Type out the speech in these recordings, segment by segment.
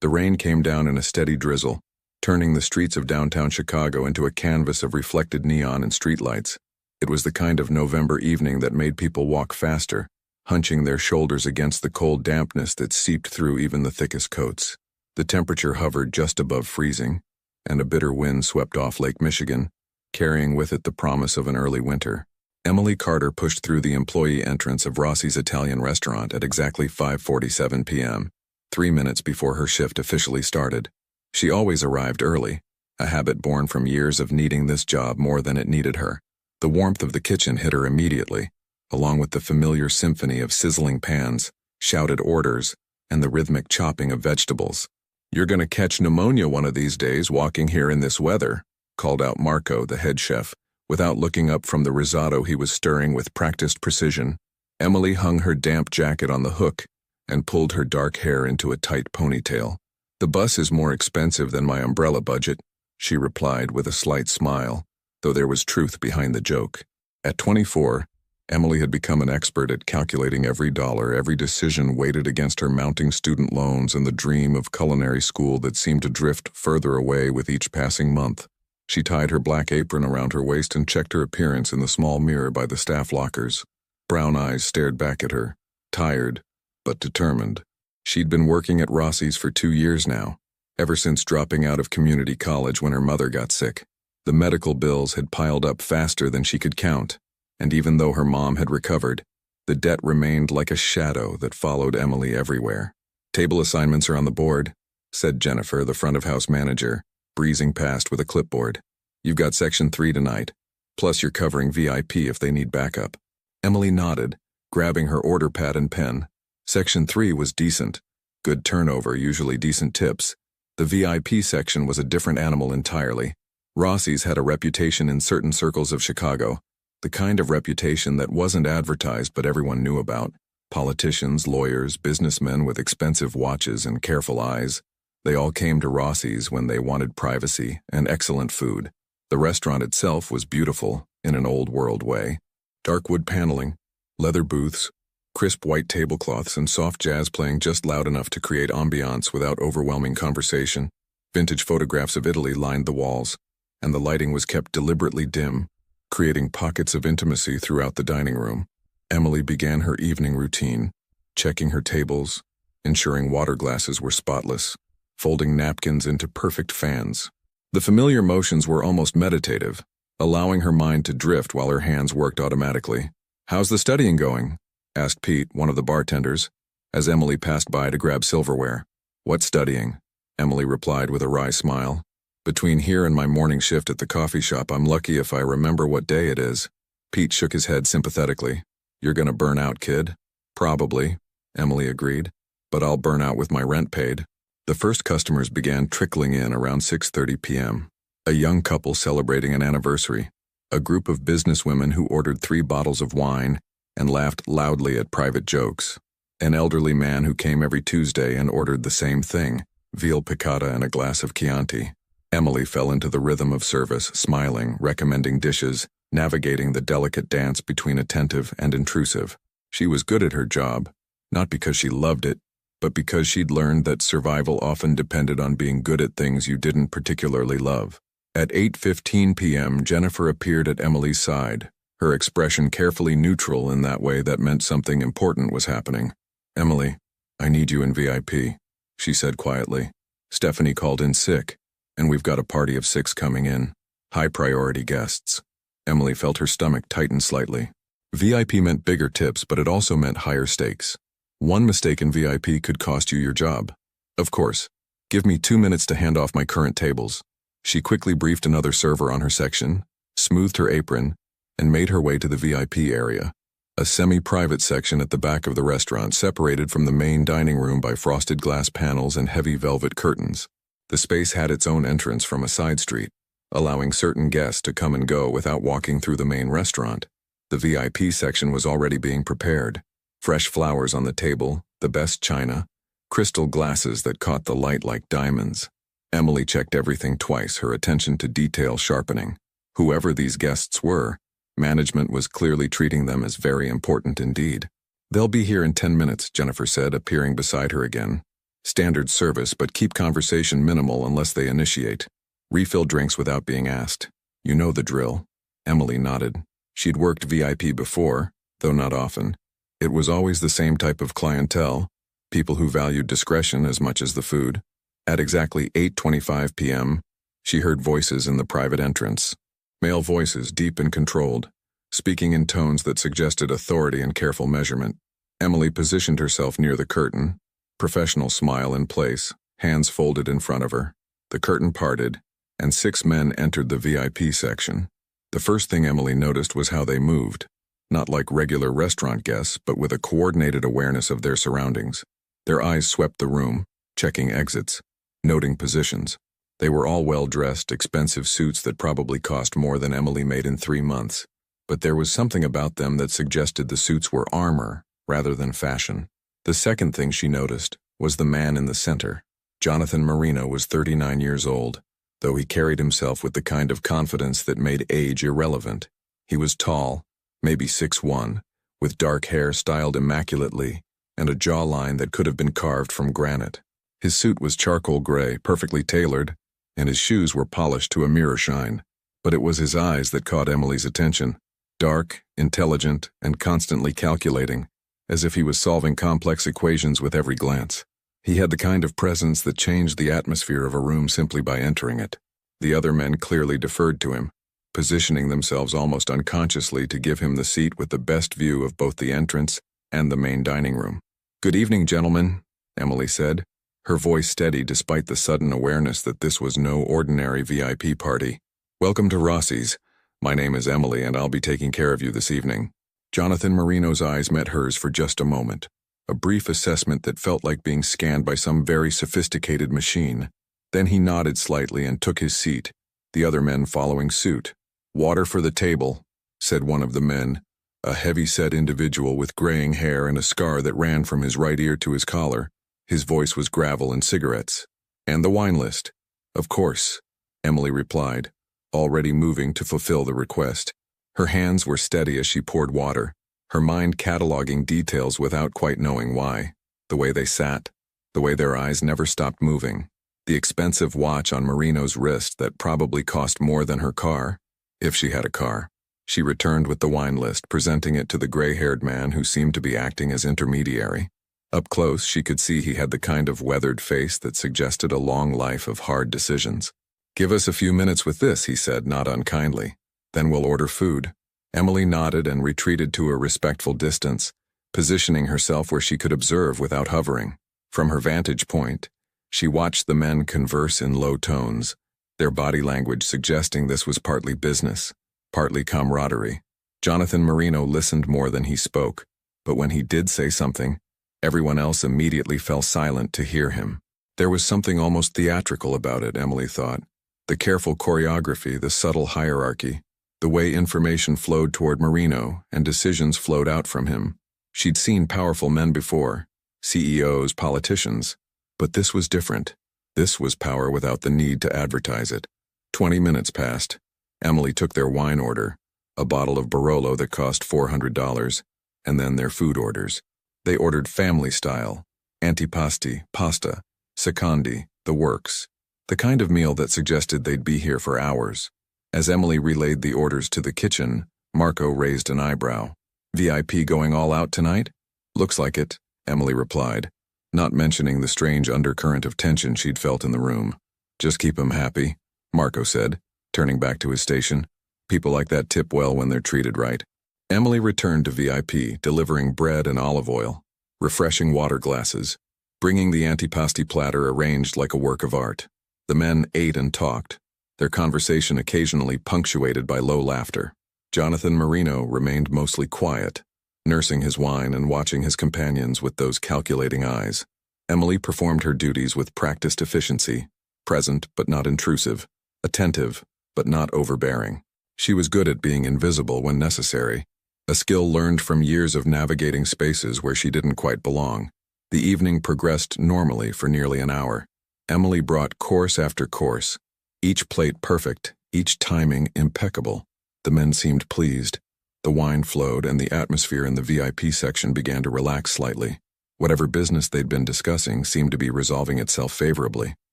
The rain came down in a steady drizzle, turning the streets of downtown Chicago into a canvas of reflected neon and streetlights. It was the kind of November evening that made people walk faster, hunching their shoulders against the cold dampness that seeped through even the thickest coats. The temperature hovered just above freezing, and a bitter wind swept off Lake Michigan, carrying with it the promise of an early winter. Emily Carter pushed through the employee entrance of Rossi's Italian restaurant at exactly 5:47 p.m., 3 minutes before her shift officially started. She always arrived early, a habit born from years of needing this job more than it needed her. The warmth of the kitchen hit her immediately, along with the familiar symphony of sizzling pans, shouted orders, and the rhythmic chopping of vegetables. "You're gonna catch pneumonia one of these days walking here in this weather," called out Marco, the head chef, without looking up from the risotto he was stirring with practiced precision. Emily hung her damp jacket on the hook and pulled her dark hair into a tight ponytail. "The bus is more expensive than my umbrella budget," she replied with a slight smile, though there was truth behind the joke. At 24, Emily had become an expert at calculating every dollar, every decision weighted against her mounting student loans and the dream of culinary school that seemed to drift further away with each passing month. She tied her black apron around her waist and checked her appearance in the small mirror by the staff lockers. Brown eyes stared back at her, tired, but determined. She'd been working at Rossi's for 2 years now, ever since dropping out of community college when her mother got sick. The medical bills had piled up faster than she could count, and even though her mom had recovered, the debt remained like a shadow that followed Emily everywhere. "Table assignments are on the board," said Jennifer, the front-of-house manager, breezing past with a clipboard. "You've got Section 3 tonight, plus you're covering VIP if they need backup." Emily nodded, grabbing her order pad and pen. Section 3 was decent. Good turnover, usually decent tips. The VIP section was a different animal entirely. Rossi's had a reputation in certain circles of Chicago, the kind of reputation that wasn't advertised but everyone knew about. Politicians, lawyers, businessmen with expensive watches and careful eyes. They all came to Rossi's when they wanted privacy and excellent food. The restaurant itself was beautiful, in an old-world way. Dark wood paneling, leather booths, crisp white tablecloths, and soft jazz playing just loud enough to create ambiance without overwhelming conversation. Vintage photographs of Italy lined the walls, and the lighting was kept deliberately dim, creating pockets of intimacy throughout the dining room. Emily began her evening routine, checking her tables, ensuring water glasses were spotless, folding napkins into perfect fans. The familiar motions were almost meditative, allowing her mind to drift while her hands worked automatically. "How's the studying going?" asked Pete, one of the bartenders, as Emily passed by to grab silverware. "What studying?" Emily replied with a wry smile. "Between here and my morning shift at the coffee shop, I'm lucky if I remember what day it is." Pete shook his head sympathetically. "You're gonna burn out, kid." "Probably," Emily agreed, "but I'll burn out with my rent paid." The first customers began trickling in around 6:30 p.m. A young couple celebrating an anniversary, a group of businesswomen who ordered 3 bottles of wine and laughed loudly at private jokes, an elderly man who came every Tuesday and ordered the same thing, veal piccata and a glass of Chianti. Emily fell into the rhythm of service, smiling, recommending dishes, navigating the delicate dance between attentive and intrusive. She was good at her job, not because she loved it, but because she'd learned that survival often depended on being good at things you didn't particularly love. At 8:15 p.m., Jennifer appeared at Emily's side, her expression carefully neutral in that way that meant something important was happening. "Emily, I need you in VIP," she said quietly. "Stephanie called in sick, and we've got a party of 6 coming in. High-priority guests." Emily felt her stomach tighten slightly. VIP meant bigger tips, but it also meant higher stakes. One mistake in VIP could cost you your job. "Of course. Give me 2 minutes to hand off my current tables." She quickly briefed another server on her section, smoothed her apron, and made her way to the VIP area, a semi-private section at the back of the restaurant separated from the main dining room by frosted glass panels and heavy velvet curtains. The space had its own entrance from a side street, allowing certain guests to come and go without walking through the main restaurant. The VIP section was already being prepared. Fresh flowers on the table, the best china, crystal glasses that caught the light like diamonds. Emily checked everything twice, her attention to detail sharpening. Whoever these guests were, management was clearly treating them as very important indeed. "They'll be here in 10 minutes, Jennifer said, appearing beside her again. Standard service, but keep conversation minimal unless they initiate. Refill drinks without being asked. You know the drill. Emily nodded. She'd worked VIP before, though not often. It was always the same type of clientele, people who valued discretion as much as the food. At exactly 8:25 p.m., she heard voices in the private entrance. Male voices, deep and controlled, speaking in tones that suggested authority and careful measurement. Emily positioned herself near the curtain, professional smile in place, hands folded in front of her. The curtain parted, and 6 men entered the VIP section. The first thing Emily noticed was how they moved, not like regular restaurant guests, but with a coordinated awareness of their surroundings. Their eyes swept the room, checking exits, noting positions. They were all well-dressed, expensive suits that probably cost more than Emily made in 3 months. But there was something about them that suggested the suits were armor rather than fashion. The second thing she noticed was the man in the center. Jonathan Marino was 39 years old, though he carried himself with the kind of confidence that made age irrelevant. He was tall, maybe 6'1", with dark hair styled immaculately, and a jawline that could have been carved from granite. His suit was charcoal gray, perfectly tailored, and his shoes were polished to a mirror shine. But it was his eyes that caught Emily's attention. Dark, intelligent, and constantly calculating, as if he was solving complex equations with every glance. He had the kind of presence that changed the atmosphere of a room simply by entering it. The other men clearly deferred to him, positioning themselves almost unconsciously to give him the seat with the best view of both the entrance and the main dining room. "Good evening, gentlemen," Emily said, her voice steady despite the sudden awareness that this was no ordinary VIP party. "Welcome to Rossi's. My name is Emily, and I'll be taking care of you this evening." Jonathan Marino's eyes met hers for just a moment, a brief assessment that felt like being scanned by some very sophisticated machine. Then he nodded slightly and took his seat, the other men following suit. "Water for the table," said one of the men, a heavy-set individual with graying hair and a scar that ran from his right ear to his collar. His voice was gravel and cigarettes. "And the wine list." "Of course," Emily replied, already moving to fulfill the request. Her hands were steady as she poured water, her mind cataloging details without quite knowing why. The way they sat, the way their eyes never stopped moving, the expensive watch on Marino's wrist that probably cost more than her car, if she had a car. She returned with the wine list, presenting it to the gray-haired man who seemed to be acting as intermediary. Up close, she could see he had the kind of weathered face that suggested a long life of hard decisions. "Give us a few minutes with this," he said, not unkindly. "Then we'll order food." Emily nodded and retreated to a respectful distance, positioning herself where she could observe without hovering. From her vantage point, she watched the men converse in low tones, their body language suggesting this was partly business, partly camaraderie. Jonathan Marino listened more than he spoke, but when he did say something, everyone else immediately fell silent to hear him. There was something almost theatrical about it, Emily thought. The careful choreography, the subtle hierarchy, the way information flowed toward Marino and decisions flowed out from him. She'd seen powerful men before, CEOs, politicians, but this was different. This was power without the need to advertise it. 20 minutes passed. Emily took their wine order, a bottle of Barolo that cost $400, and then their food orders. They ordered family style, antipasti, pasta, secondi, the works, the kind of meal that suggested they'd be here for hours. As Emily relayed the orders to the kitchen, Marco raised an eyebrow. "VIP going all out tonight?" "Looks like it," Emily replied, not mentioning the strange undercurrent of tension she'd felt in the room. "Just keep 'em happy," Marco said, turning back to his station. "People like that tip well when they're treated right." Emily returned to VIP, delivering bread and olive oil, refreshing water glasses, bringing the antipasti platter arranged like a work of art. The men ate and talked, their conversation occasionally punctuated by low laughter. Jonathan Marino remained mostly quiet, nursing his wine and watching his companions with those calculating eyes. Emily performed her duties with practiced efficiency, present but not intrusive, attentive but not overbearing. She was good at being invisible when necessary, a skill learned from years of navigating spaces where she didn't quite belong. The evening progressed normally for nearly an hour. Emily brought course after course, each plate perfect, each timing impeccable. The men seemed pleased. The wine flowed and the atmosphere in the VIP section began to relax slightly. Whatever business they'd been discussing seemed to be resolving itself favorably.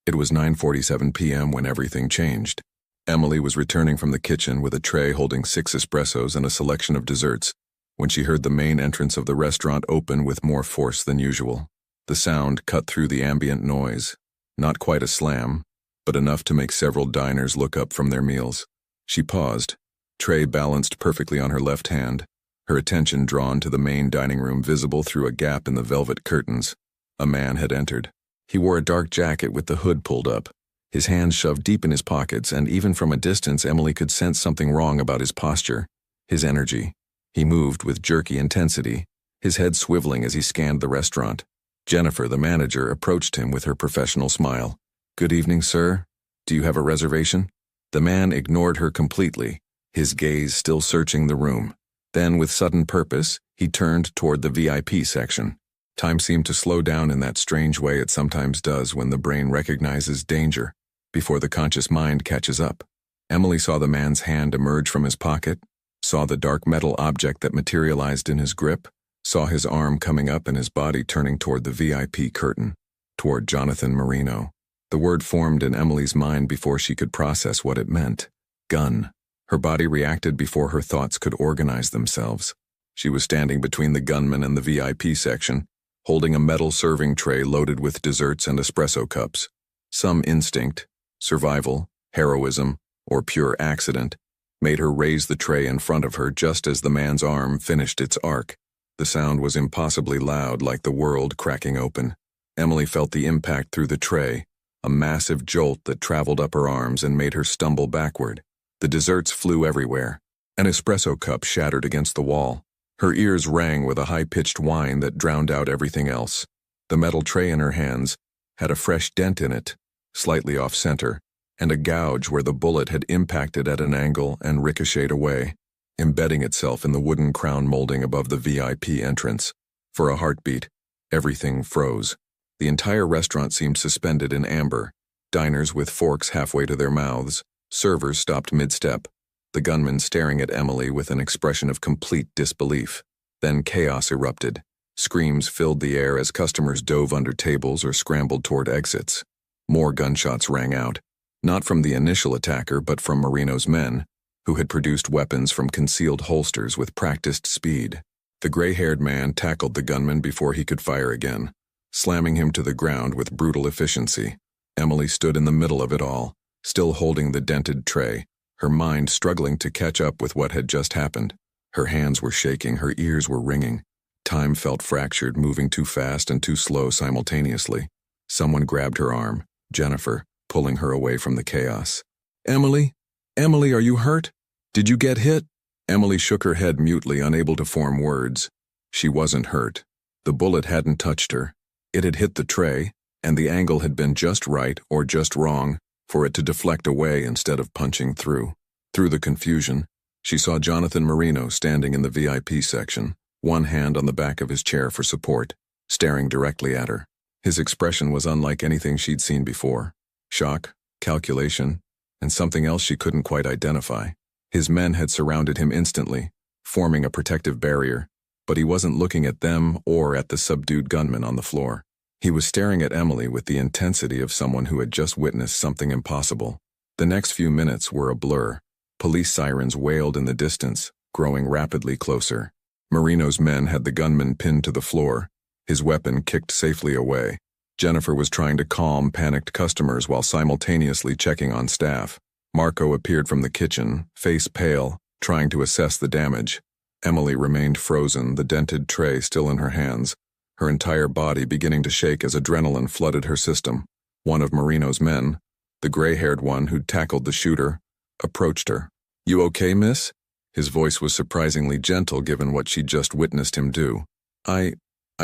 It was 9:47 p.m. when everything changed. Emily was returning from the kitchen with a tray holding 6 espressos and a selection of desserts when she heard the main entrance of the restaurant open with more force than usual. The sound cut through the ambient noise. Not quite a slam, but enough to make several diners look up from their meals. She paused, tray balanced perfectly on her left hand, her attention drawn to the main dining room visible through a gap in the velvet curtains. A man had entered. He wore a dark jacket with the hood pulled up, his hands shoved deep in his pockets, and even from a distance Emily could sense something wrong about his posture, his energy. He moved with jerky intensity, his head swiveling as he scanned the restaurant. Jennifer, the manager, approached him with her professional smile. "Good evening, sir. Do you have a reservation?" The man ignored her completely, his gaze still searching the room. Then, with sudden purpose, he turned toward the VIP section. Time seemed to slow down in that strange way it sometimes does when the brain recognizes danger, before the conscious mind catches up. Emily saw the man's hand emerge from his pocket, saw the dark metal object that materialized in his grip, saw his arm coming up and his body turning toward the VIP curtain, toward Jonathan Marino. The word formed in Emily's mind before she could process what it meant. Gun. Her body reacted before her thoughts could organize themselves. She was standing between the gunman and the VIP section, holding a metal serving tray loaded with desserts and espresso cups. Some instinct, survival, heroism, or pure accident, made her raise the tray in front of her just as the man's arm finished its arc. The sound was impossibly loud, like the world cracking open. Emily felt the impact through the tray, a massive jolt that traveled up her arms and made her stumble backward. The desserts flew everywhere. An espresso cup shattered against the wall. Her ears rang with a high-pitched whine that drowned out everything else. The metal tray in her hands had a fresh dent in it, slightly off-center, and a gouge where the bullet had impacted at an angle and ricocheted away, embedding itself in the wooden crown molding above the VIP entrance. For a heartbeat, everything froze. The entire restaurant seemed suspended in amber. Diners with forks halfway to their mouths, servers stopped mid-step, the gunman staring at Emily with an expression of complete disbelief. Then chaos erupted. Screams filled the air as customers dove under tables or scrambled toward exits. More gunshots rang out, not from the initial attacker but from Marino's men, who had produced weapons from concealed holsters with practiced speed. The gray-haired man tackled the gunman before he could fire again, slamming him to the ground with brutal efficiency. Emily stood in the middle of it all, still holding the dented tray, her mind struggling to catch up with what had just happened. Her hands were shaking, her ears were ringing. Time felt fractured, moving too fast and too slow simultaneously. Someone grabbed her arm, Jennifer, pulling her away from the chaos. "Emily? Emily, are you hurt? Did you get hit?" Emily shook her head mutely, unable to form words. She wasn't hurt. The bullet hadn't touched her. It had hit the tray, and the angle had been just right or just wrong for it to deflect away instead of punching through. Through the confusion, she saw Jonathan Marino standing in the VIP section, one hand on the back of his chair for support, staring directly at her. His expression was unlike anything she'd seen before. Shock, calculation, and something else she couldn't quite identify. His men had surrounded him instantly, forming a protective barrier, but he wasn't looking at them or at the subdued gunman on the floor. He was staring at Emily with the intensity of someone who had just witnessed something impossible. The next few minutes were a blur. Police sirens wailed in the distance, growing rapidly closer. Marino's men had the gunman pinned to the floor, his weapon kicked safely away. Jennifer was trying to calm panicked customers while simultaneously checking on staff. Marco appeared from the kitchen, face pale, trying to assess the damage. Emily remained frozen, the dented tray still in her hands, her entire body beginning to shake as adrenaline flooded her system. One of Marino's men, the gray-haired one who'd tackled the shooter, approached her. "You okay, miss?" His voice was surprisingly gentle given what she'd just witnessed him do. I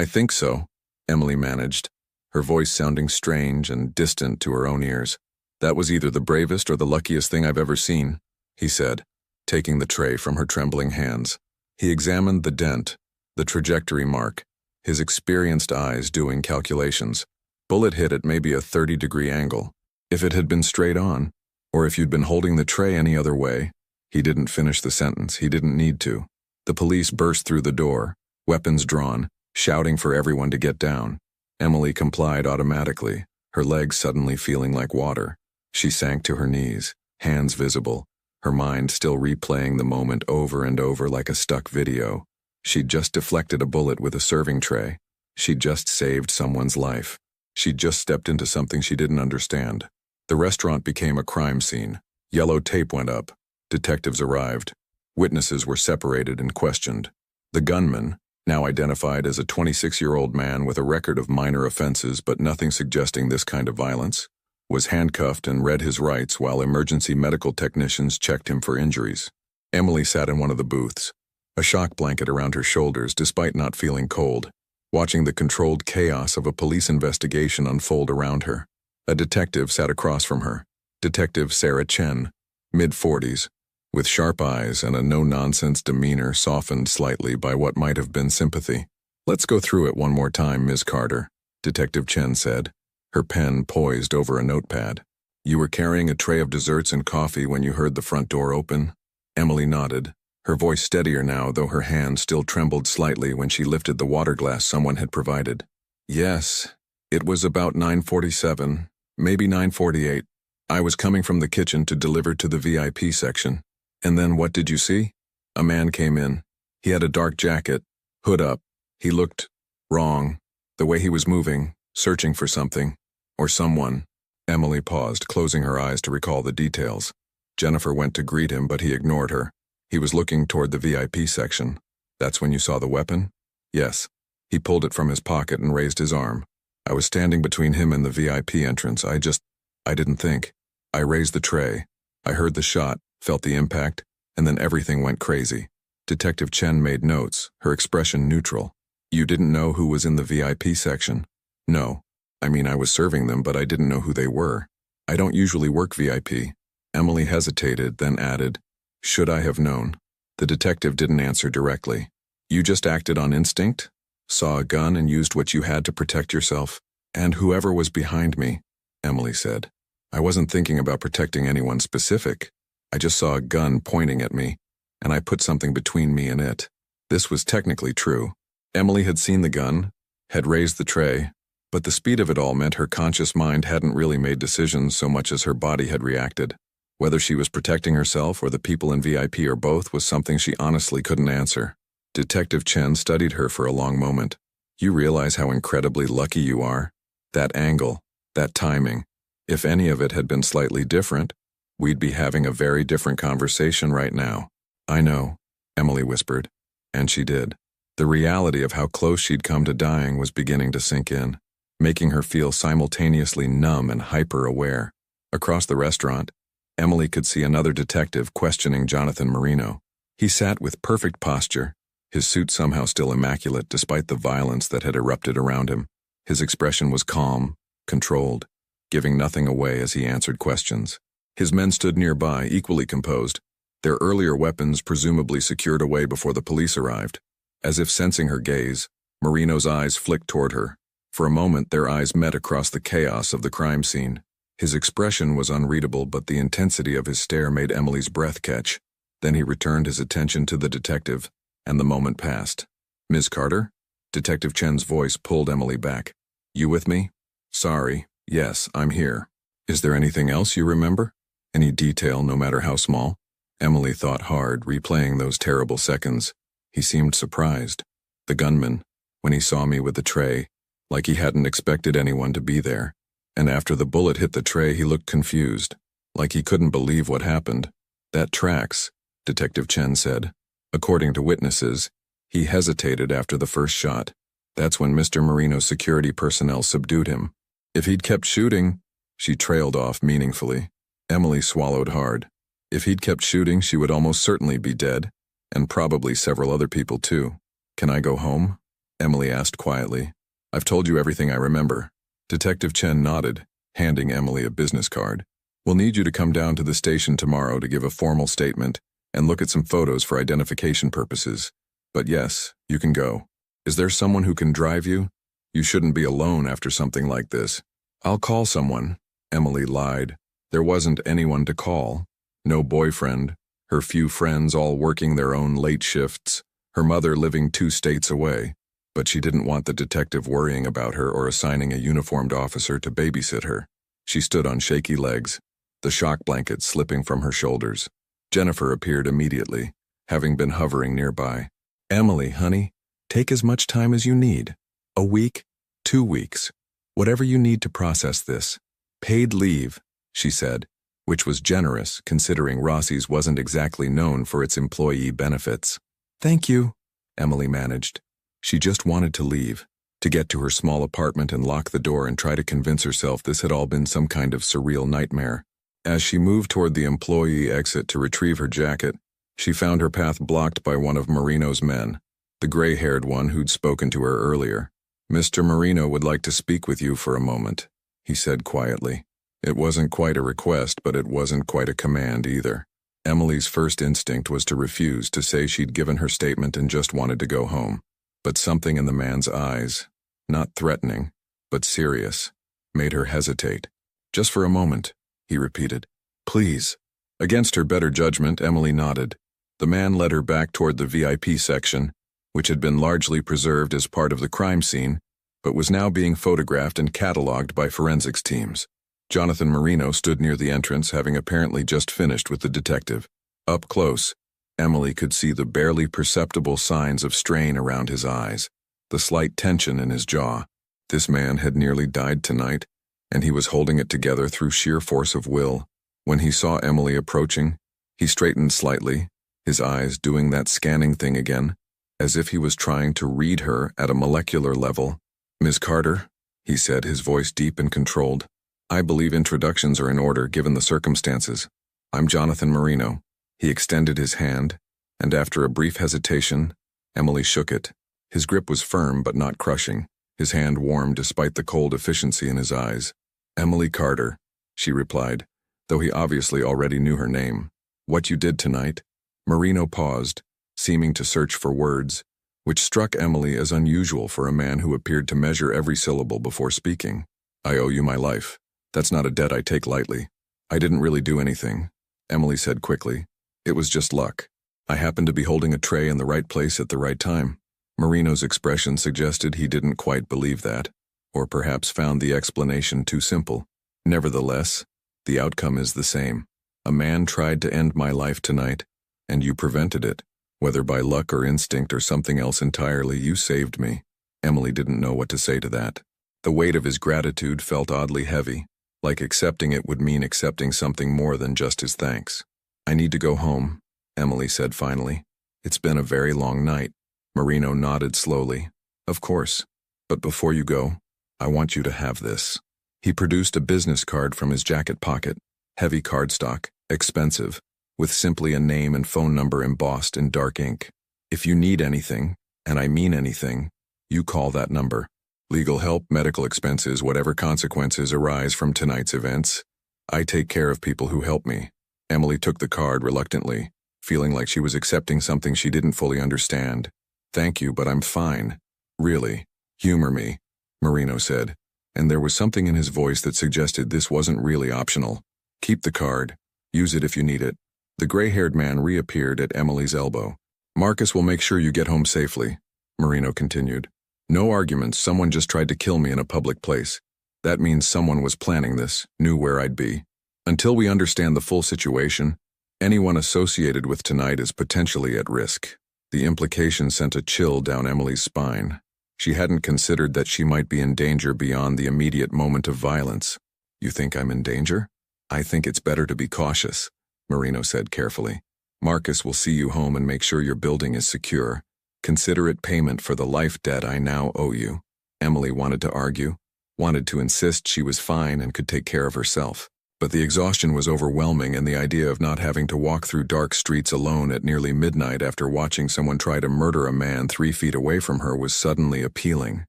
think so," Emily managed, her voice sounding strange and distant to her own ears. "That was either the bravest or the luckiest thing I've ever seen," he said, taking the tray from her trembling hands. He examined the dent, the trajectory mark, his experienced eyes doing calculations. Bullet hit at maybe a 30-degree angle. If it had been straight on, or if you'd been holding the tray any other way. He didn't finish the sentence. He didn't need to. The police burst through the door, weapons drawn, shouting for everyone to get down. Emily complied automatically, her legs suddenly feeling like water. She sank to her knees, hands visible, her mind still replaying the moment over and over like a stuck video. She'd just deflected a bullet with a serving tray. She'd just saved someone's life. She'd just stepped into something she didn't understand. The restaurant became a crime scene. Yellow tape went up. Detectives arrived. Witnesses were separated and questioned. The gunman, now identified as a 26-year-old man with a record of minor offenses but nothing suggesting this kind of violence, was handcuffed and read his rights while emergency medical technicians checked him for injuries. Emily sat in one of the booths, a shock blanket around her shoulders despite not feeling cold, watching the controlled chaos of a police investigation unfold around her. A detective sat across from her, Detective Sarah Chen, mid-40s, with sharp eyes and a no-nonsense demeanor softened slightly by what might have been sympathy. "Let's go through it one more time, Ms. Carter," Detective Chen said, her pen poised over a notepad. "You were carrying a tray of desserts and coffee when you heard the front door open?" Emily nodded, her voice steadier now though her hand still trembled slightly when she lifted the water glass someone had provided. "Yes, it was about 9:47, maybe 9:48. I was coming from the kitchen to deliver to the VIP section. And then what did you see? A man came in. He had a dark jacket, hood up. He looked wrong, the way he was moving, searching for something, or someone." Emily paused, closing her eyes to recall the details. Jennifer went to greet him, but he ignored her. He was looking toward the VIP section. "That's when you saw the weapon?" "Yes." He pulled it from his pocket and raised his arm. "I was standing between him and the VIP entrance. I didn't think. I raised the tray. I heard the shot, felt the impact, and then everything went crazy." Detective Chen made notes, her expression neutral. "You didn't know who was in the VIP section?" "No. I mean, I was serving them, but I didn't know who they were. I don't usually work VIP." Emily hesitated, then added, "Should I have known?" The detective didn't answer directly. "You just acted on instinct? Saw a gun and used what you had to protect yourself?" "And whoever was behind me," Emily said. "I wasn't thinking about protecting anyone specific. I just saw a gun pointing at me, and I put something between me and it." This was technically true. Emily had seen the gun, had raised the tray, but the speed of it all meant her conscious mind hadn't really made decisions so much as her body had reacted. Whether she was protecting herself or the people in VIP or both was something she honestly couldn't answer. Detective Chen studied her for a long moment. "You realize how incredibly lucky you are? That angle, that timing. If any of it had been slightly different, we'd be having a very different conversation right now." "I know," Emily whispered. And she did. The reality of how close she'd come to dying was beginning to sink in, making her feel simultaneously numb and hyper-aware. Across the restaurant, Emily could see another detective questioning Jonathan Marino. He sat with perfect posture, his suit somehow still immaculate despite the violence that had erupted around him. His expression was calm, controlled, giving nothing away as he answered questions. His men stood nearby, equally composed, their earlier weapons presumably secured away before the police arrived. As if sensing her gaze, Marino's eyes flicked toward her. For a moment, their eyes met across the chaos of the crime scene. His expression was unreadable, but the intensity of his stare made Emily's breath catch. Then he returned his attention to the detective, and the moment passed. "Ms. Carter?" Detective Chen's voice pulled Emily back. "You with me?" "Sorry. Yes, I'm here. Is there anything else you remember? Any detail, no matter how small?" Emily thought hard, replaying those terrible seconds. He seemed surprised. The gunman, when he saw me with the tray, like he hadn't expected anyone to be there. And after the bullet hit the tray, he looked confused, like he couldn't believe what happened. "That tracks," Detective Chen said. "According to witnesses, he hesitated after the first shot. That's when Mr. Marino's security personnel subdued him. If he'd kept shooting..." She trailed off meaningfully. Emily swallowed hard. If he'd kept shooting, she would almost certainly be dead, and probably several other people too. "Can I go home?" Emily asked quietly. "I've told you everything I remember." Detective Chen nodded, handing Emily a business card. "We'll need you to come down to the station tomorrow to give a formal statement and look at some photos for identification purposes. But yes, you can go. Is there someone who can drive you? You shouldn't be alone after something like this." "I'll call someone," Emily lied. There wasn't anyone to call. No boyfriend, her few friends all working their own late shifts, her mother living 2 states away. But she didn't want the detective worrying about her or assigning a uniformed officer to babysit her. She stood on shaky legs, the shock blanket slipping from her shoulders. Jennifer appeared immediately, having been hovering nearby. "Emily, honey, take as much time as you need. A week, 2 weeks, whatever you need to process this. Paid leave," she said, which was generous considering Rossi's wasn't exactly known for its employee benefits. "Thank you," Emily managed. She just wanted to leave, to get to her small apartment and lock the door and try to convince herself this had all been some kind of surreal nightmare. As she moved toward the employee exit to retrieve her jacket, she found her path blocked by one of Marino's men, the gray-haired one who'd spoken to her earlier. "Mr. Marino would like to speak with you for a moment," he said quietly. It wasn't quite a request, but it wasn't quite a command either. Emily's first instinct was to refuse, to say she'd given her statement and just wanted to go home. But something in the man's eyes, not threatening, but serious, made her hesitate. "Just for a moment," he repeated. "Please." Against her better judgment, Emily nodded. The man led her back toward the VIP section, which had been largely preserved as part of the crime scene, but was now being photographed and catalogued by forensics teams. Jonathan Marino stood near the entrance, having apparently just finished with the detective. Up close, Emily could see the barely perceptible signs of strain around his eyes, the slight tension in his jaw. This man had nearly died tonight, and he was holding it together through sheer force of will. When he saw Emily approaching, he straightened slightly, his eyes doing that scanning thing again, as if he was trying to read her at a molecular level. "Ms. Carter," he said, his voice deep and controlled. "I believe introductions are in order given the circumstances. I'm Jonathan Marino." He extended his hand, and after a brief hesitation, Emily shook it. His grip was firm but not crushing, his hand warm despite the cold efficiency in his eyes. "Emily Carter," she replied, though he obviously already knew her name. "What you did tonight?" Marino paused, seeming to search for words, which struck Emily as unusual for a man who appeared to measure every syllable before speaking. "I owe you my life. That's not a debt I take lightly." "I didn't really do anything," Emily said quickly. "It was just luck. I happened to be holding a tray in the right place at the right time." Marino's expression suggested he didn't quite believe that, or perhaps found the explanation too simple. "Nevertheless, the outcome is the same. A man tried to end my life tonight, and you prevented it. Whether by luck or instinct or something else entirely, you saved me." Emily didn't know what to say to that. The weight of his gratitude felt oddly heavy, like accepting it would mean accepting something more than just his thanks. "I need to go home," Emily said finally. "It's been a very long night." Marino nodded slowly. "Of course. But before you go, I want you to have this." He produced a business card from his jacket pocket, heavy cardstock, expensive, with simply a name and phone number embossed in dark ink. "If you need anything, and I mean anything, you call that number. Legal help, medical expenses, whatever consequences arise from tonight's events. I take care of people who help me." Emily took the card reluctantly, feeling like she was accepting something she didn't fully understand. "Thank you, but I'm fine. Really. Humor me," Marino said, and there was something in his voice that suggested this wasn't really optional. "Keep the card. Use it if you need it." The gray-haired man reappeared at Emily's elbow. "Marcus will make sure you get home safely," Marino continued. "No arguments, someone just tried to kill me in a public place. That means someone was planning this, knew where I'd be. Until we understand the full situation, anyone associated with tonight is potentially at risk." The implication sent a chill down Emily's spine. She hadn't considered that she might be in danger beyond the immediate moment of violence. "You think I'm in danger? I think it's better to be cautious," Marino said carefully. "Marcus will see you home and make sure your building is secure. Consider it payment for the life debt I now owe you." Emily wanted to argue, wanted to insist she was fine and could take care of herself. But the exhaustion was overwhelming, and the idea of not having to walk through dark streets alone at nearly midnight after watching someone try to murder a man 3 feet away from her was suddenly appealing.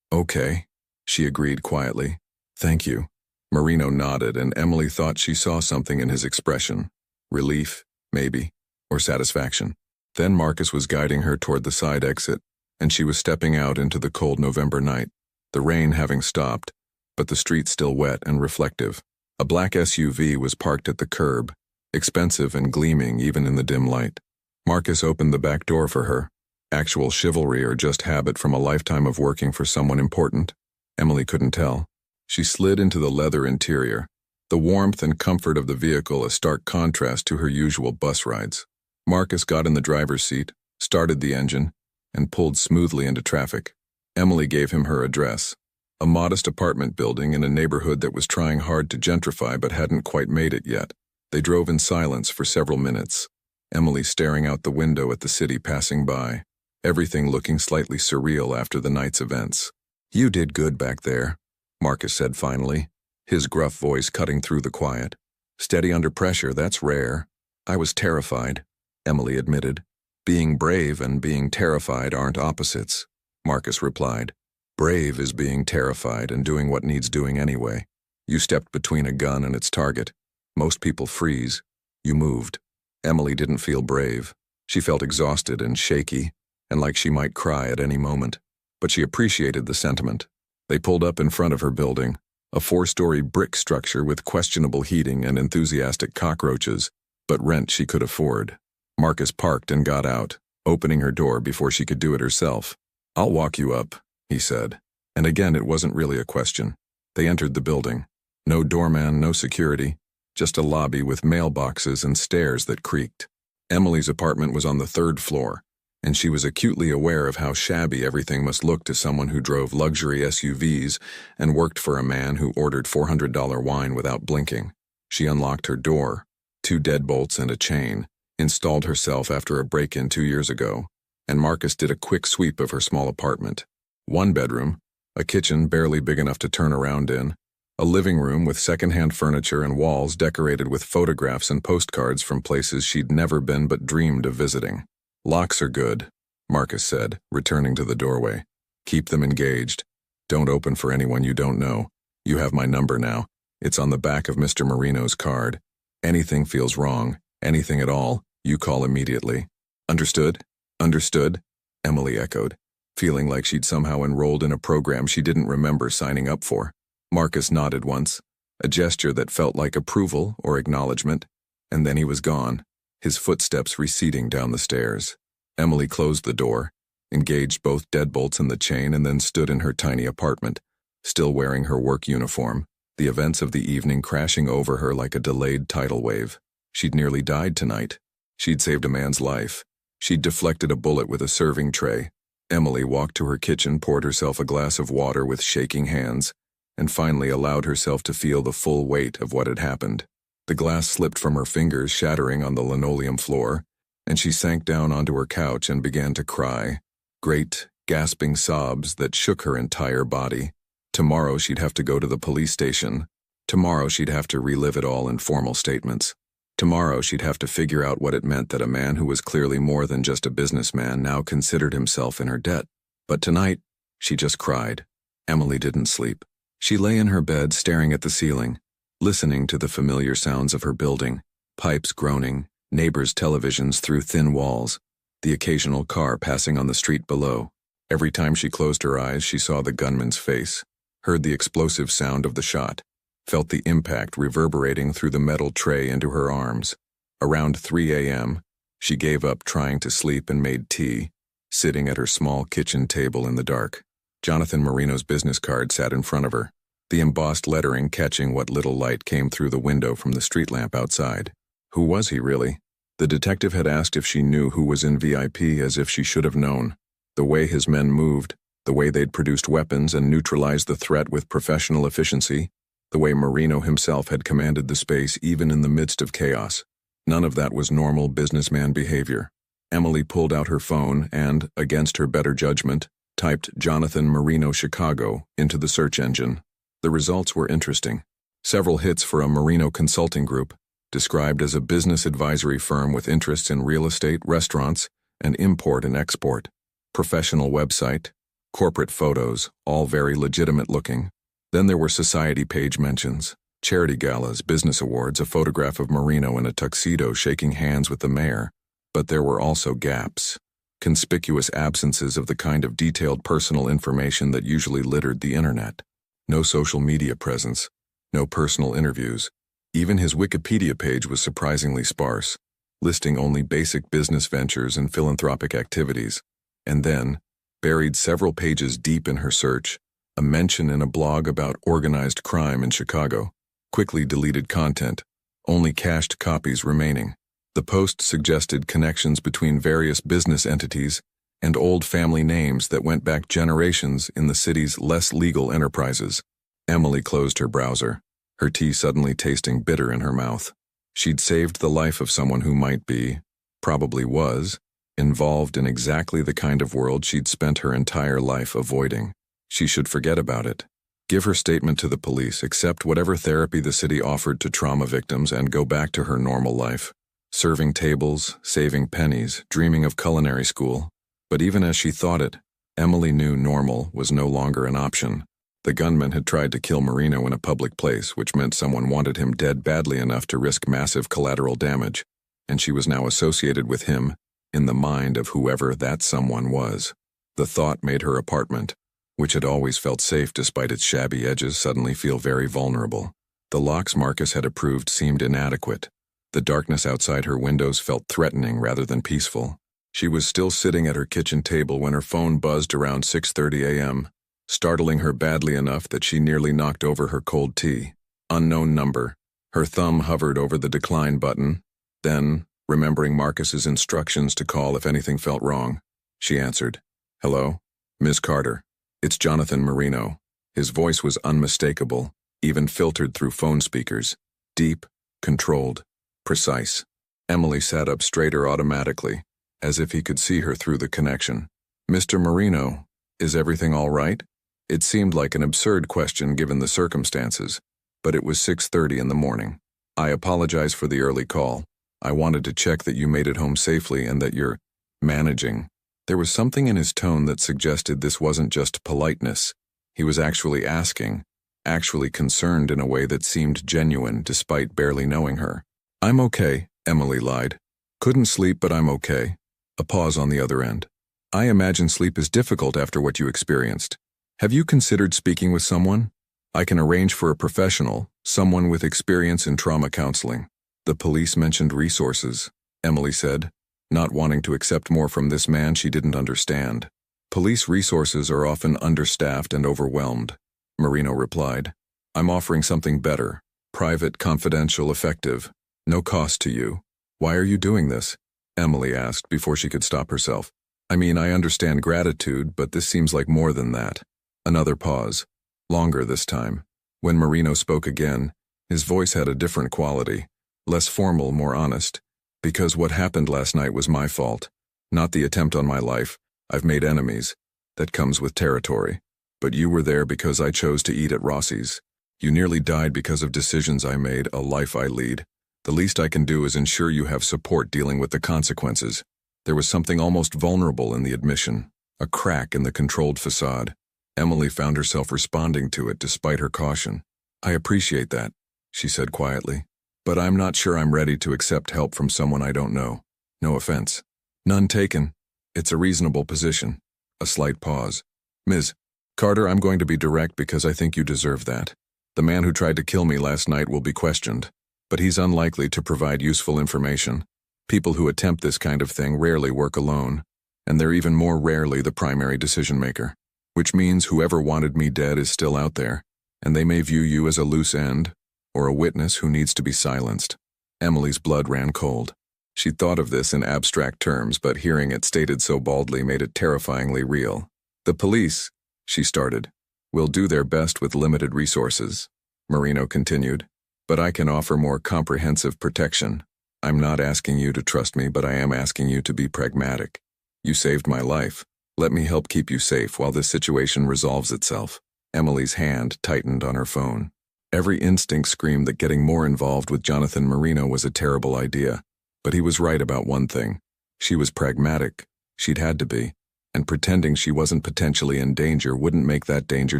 "Okay," she agreed quietly. "Thank you." Marino nodded, and Emily thought she saw something in his expression. Relief, maybe, or satisfaction. Then Marcus was guiding her toward the side exit, and she was stepping out into the cold November night, the rain having stopped, but the street still wet and reflective. A black SUV was parked at the curb, expensive and gleaming even in the dim light. Marcus opened the back door for her, Actual chivalry or just habit from a lifetime of working for someone important? Emily couldn't tell. She slid into the leather interior, the warmth and comfort of the vehicle a stark contrast to her usual bus rides. Marcus got in the driver's seat, started the engine, and pulled smoothly into traffic. Emily gave him her address, a modest apartment building in a neighborhood that was trying hard to gentrify but hadn't quite made it yet. They drove in silence for several minutes, Emily staring out the window at the city passing by, everything looking slightly surreal after the night's events. "You did good back there," Marcus said finally, his gruff voice cutting through the quiet. "Steady under pressure, that's rare." "I was terrified," Emily admitted. "Being brave and being terrified aren't opposites," Marcus replied. "Brave is being terrified and doing what needs doing anyway. You stepped between a gun and its target. Most people freeze. You moved." Emily didn't feel brave. She felt exhausted and shaky, and like she might cry at any moment. But she appreciated the sentiment. They pulled up in front of her building, a 4-story brick structure with questionable heating and enthusiastic cockroaches, but rent she could afford. Marcus parked and got out, opening her door before she could do it herself. "I'll walk you up," he said. And again, it wasn't really a question. They entered the building. No doorman, no security, just a lobby with mailboxes and stairs that creaked. Emily's apartment was on the 3rd floor, and she was acutely aware of how shabby everything must look to someone who drove luxury SUVs and worked for a man who ordered $400 wine without blinking. She unlocked her door, 2 deadbolts and a chain, installed herself after a break-in 2 years ago, and Marcus did a quick sweep of her small apartment. 1 bedroom, a kitchen barely big enough to turn around in, a living room with secondhand furniture and walls decorated with photographs and postcards from places she'd never been but dreamed of visiting. "Locks are good," Marcus said, returning to the doorway. "Keep them engaged. Don't open for anyone you don't know. You have my number now. It's on the back of Mr. Marino's card. Anything feels wrong, anything at all, you call immediately." "Understood? Understood?" Emily echoed, feeling like she'd somehow enrolled in a program she didn't remember signing up for. Marcus nodded once, a gesture that felt like approval or acknowledgement, and then he was gone, his footsteps receding down the stairs. Emily closed the door, engaged both deadbolts in the chain, and then stood in her tiny apartment, still wearing her work uniform, the events of the evening crashing over her like a delayed tidal wave. She'd nearly died tonight. She'd saved a man's life. She'd deflected a bullet with a serving tray. Emily walked to her kitchen, poured herself a glass of water with shaking hands, and finally allowed herself to feel the full weight of what had happened. The glass slipped from her fingers, shattering on the linoleum floor, and she sank down onto her couch and began to cry, great, gasping sobs that shook her entire body. Tomorrow she'd have to go to the police station. Tomorrow she'd have to relive it all in formal statements. Tomorrow she'd have to figure out what it meant that a man who was clearly more than just a businessman now considered himself in her debt. But tonight, she just cried. Emily didn't sleep. She lay in her bed staring at the ceiling, listening to the familiar sounds of her building, pipes groaning, neighbors' televisions through thin walls, the occasional car passing on the street below. Every time she closed her eyes, she saw the gunman's face, heard the explosive sound of the shot, felt the impact reverberating through the metal tray into her arms. Around 3 a.m., she gave up trying to sleep and made tea, sitting at her small kitchen table in the dark. Jonathan Marino's business card sat in front of her, the embossed lettering catching what little light came through the window from the street lamp outside. Who was he, really? The detective had asked if she knew who was in VIP, as if she should have known. The way his men moved, the way they'd produced weapons and neutralized the threat with professional efficiency, the way Marino himself had commanded the space even in the midst of chaos. None of that was normal businessman behavior. Emily pulled out her phone and, against her better judgment, typed Jonathan Marino Chicago into the search engine. The results were interesting. Several hits for a Marino consulting group, described as a business advisory firm with interests in real estate, restaurants, and import and export. Professional website, corporate photos, all very legitimate looking. Then there were society page mentions, charity galas, business awards, a photograph of Marino in a tuxedo shaking hands with the mayor. But there were also gaps, conspicuous absences of the kind of detailed personal information that usually littered the internet. No social media presence, no personal interviews. Even his Wikipedia page was surprisingly sparse, listing only basic business ventures and philanthropic activities. And then, buried several pages deep in her search, a mention in a blog about organized crime in Chicago. Quickly deleted content, only cached copies remaining. The post suggested connections between various business entities and old family names that went back generations in the city's less legal enterprises. Emily closed her browser, her tea suddenly tasting bitter in her mouth. She'd saved the life of someone who might be, probably was, involved in exactly the kind of world she'd spent her entire life avoiding. She should forget about it. Give her statement to the police, accept whatever therapy the city offered to trauma victims, and go back to her normal life. Serving tables, saving pennies, dreaming of culinary school. But even as she thought it, Emily knew normal was no longer an option. The gunman had tried to kill Marino in a public place, which meant someone wanted him dead badly enough to risk massive collateral damage, and she was now associated with him in the mind of whoever that someone was. The thought made her apartment, which had always felt safe despite its shabby edges, suddenly feel very vulnerable. The locks Marcus had approved seemed inadequate. The darkness outside her windows felt threatening rather than peaceful. She was still sitting at her kitchen table when her phone buzzed around 6:30 a.m., startling her badly enough that she nearly knocked over her cold tea. Unknown number. Her thumb hovered over the decline button. Then, remembering Marcus's instructions to call if anything felt wrong, she answered. "Hello? Ms. Carter. It's Jonathan Marino." His voice was unmistakable, even filtered through phone speakers. Deep, controlled, precise. Emily sat up straighter automatically, as if he could see her through the connection. "Mr. Marino, is everything all right?" It seemed like an absurd question given the circumstances, but it was 6:30 in the morning. "I apologize for the early call. I wanted to check that you made it home safely and that you're managing." There was something in his tone that suggested this wasn't just politeness. He was actually asking, actually concerned in a way that seemed genuine despite barely knowing her. "I'm okay," Emily lied. "Couldn't sleep, but I'm okay." A pause on the other end. "I imagine sleep is difficult after what you experienced. Have you considered speaking with someone? I can arrange for a professional, someone with experience in trauma counseling." "The police mentioned resources," Emily said, not wanting to accept more from this man she didn't understand. "Police resources are often understaffed and overwhelmed," Marino replied. "I'm offering something better, private, confidential, effective, no cost to you." "Why are you doing this?" Emily asked before she could stop herself. "I mean, I understand gratitude, but this seems like more than that." Another pause. Longer this time. When Marino spoke again, his voice had a different quality, less formal, more honest. "Because what happened last night was my fault, not the attempt on my life. I've made enemies. That comes with territory. But you were there because I chose to eat at Rossi's. You nearly died because of decisions I made, a life I lead. The least I can do is ensure you have support dealing with the consequences." There was something almost vulnerable in the admission, a crack in the controlled facade. Emily found herself responding to it despite her caution. "I appreciate that," she said quietly. "But I'm not sure I'm ready to accept help from someone I don't know. No offense." "None taken. It's a reasonable position." A slight pause. "Ms. Carter, I'm going to be direct because I think you deserve that. The man who tried to kill me last night will be questioned, but he's unlikely to provide useful information. People who attempt this kind of thing rarely work alone, and they're even more rarely the primary decision-maker. Which means whoever wanted me dead is still out there, and they may view you as a loose end, or a witness who needs to be silenced." Emily's blood ran cold. She thought of this in abstract terms, but hearing it stated so baldly made it terrifyingly real. "The police," she started, "will do their best with limited resources," Marino continued, "but I can offer more comprehensive protection. I'm not asking you to trust me, but I am asking you to be pragmatic. You saved my life. Let me help keep you safe while this situation resolves itself." Emily's hand tightened on her phone. Every instinct screamed that getting more involved with Jonathan Marino was a terrible idea. But he was right about one thing. She was pragmatic. She'd had to be. And pretending she wasn't potentially in danger wouldn't make that danger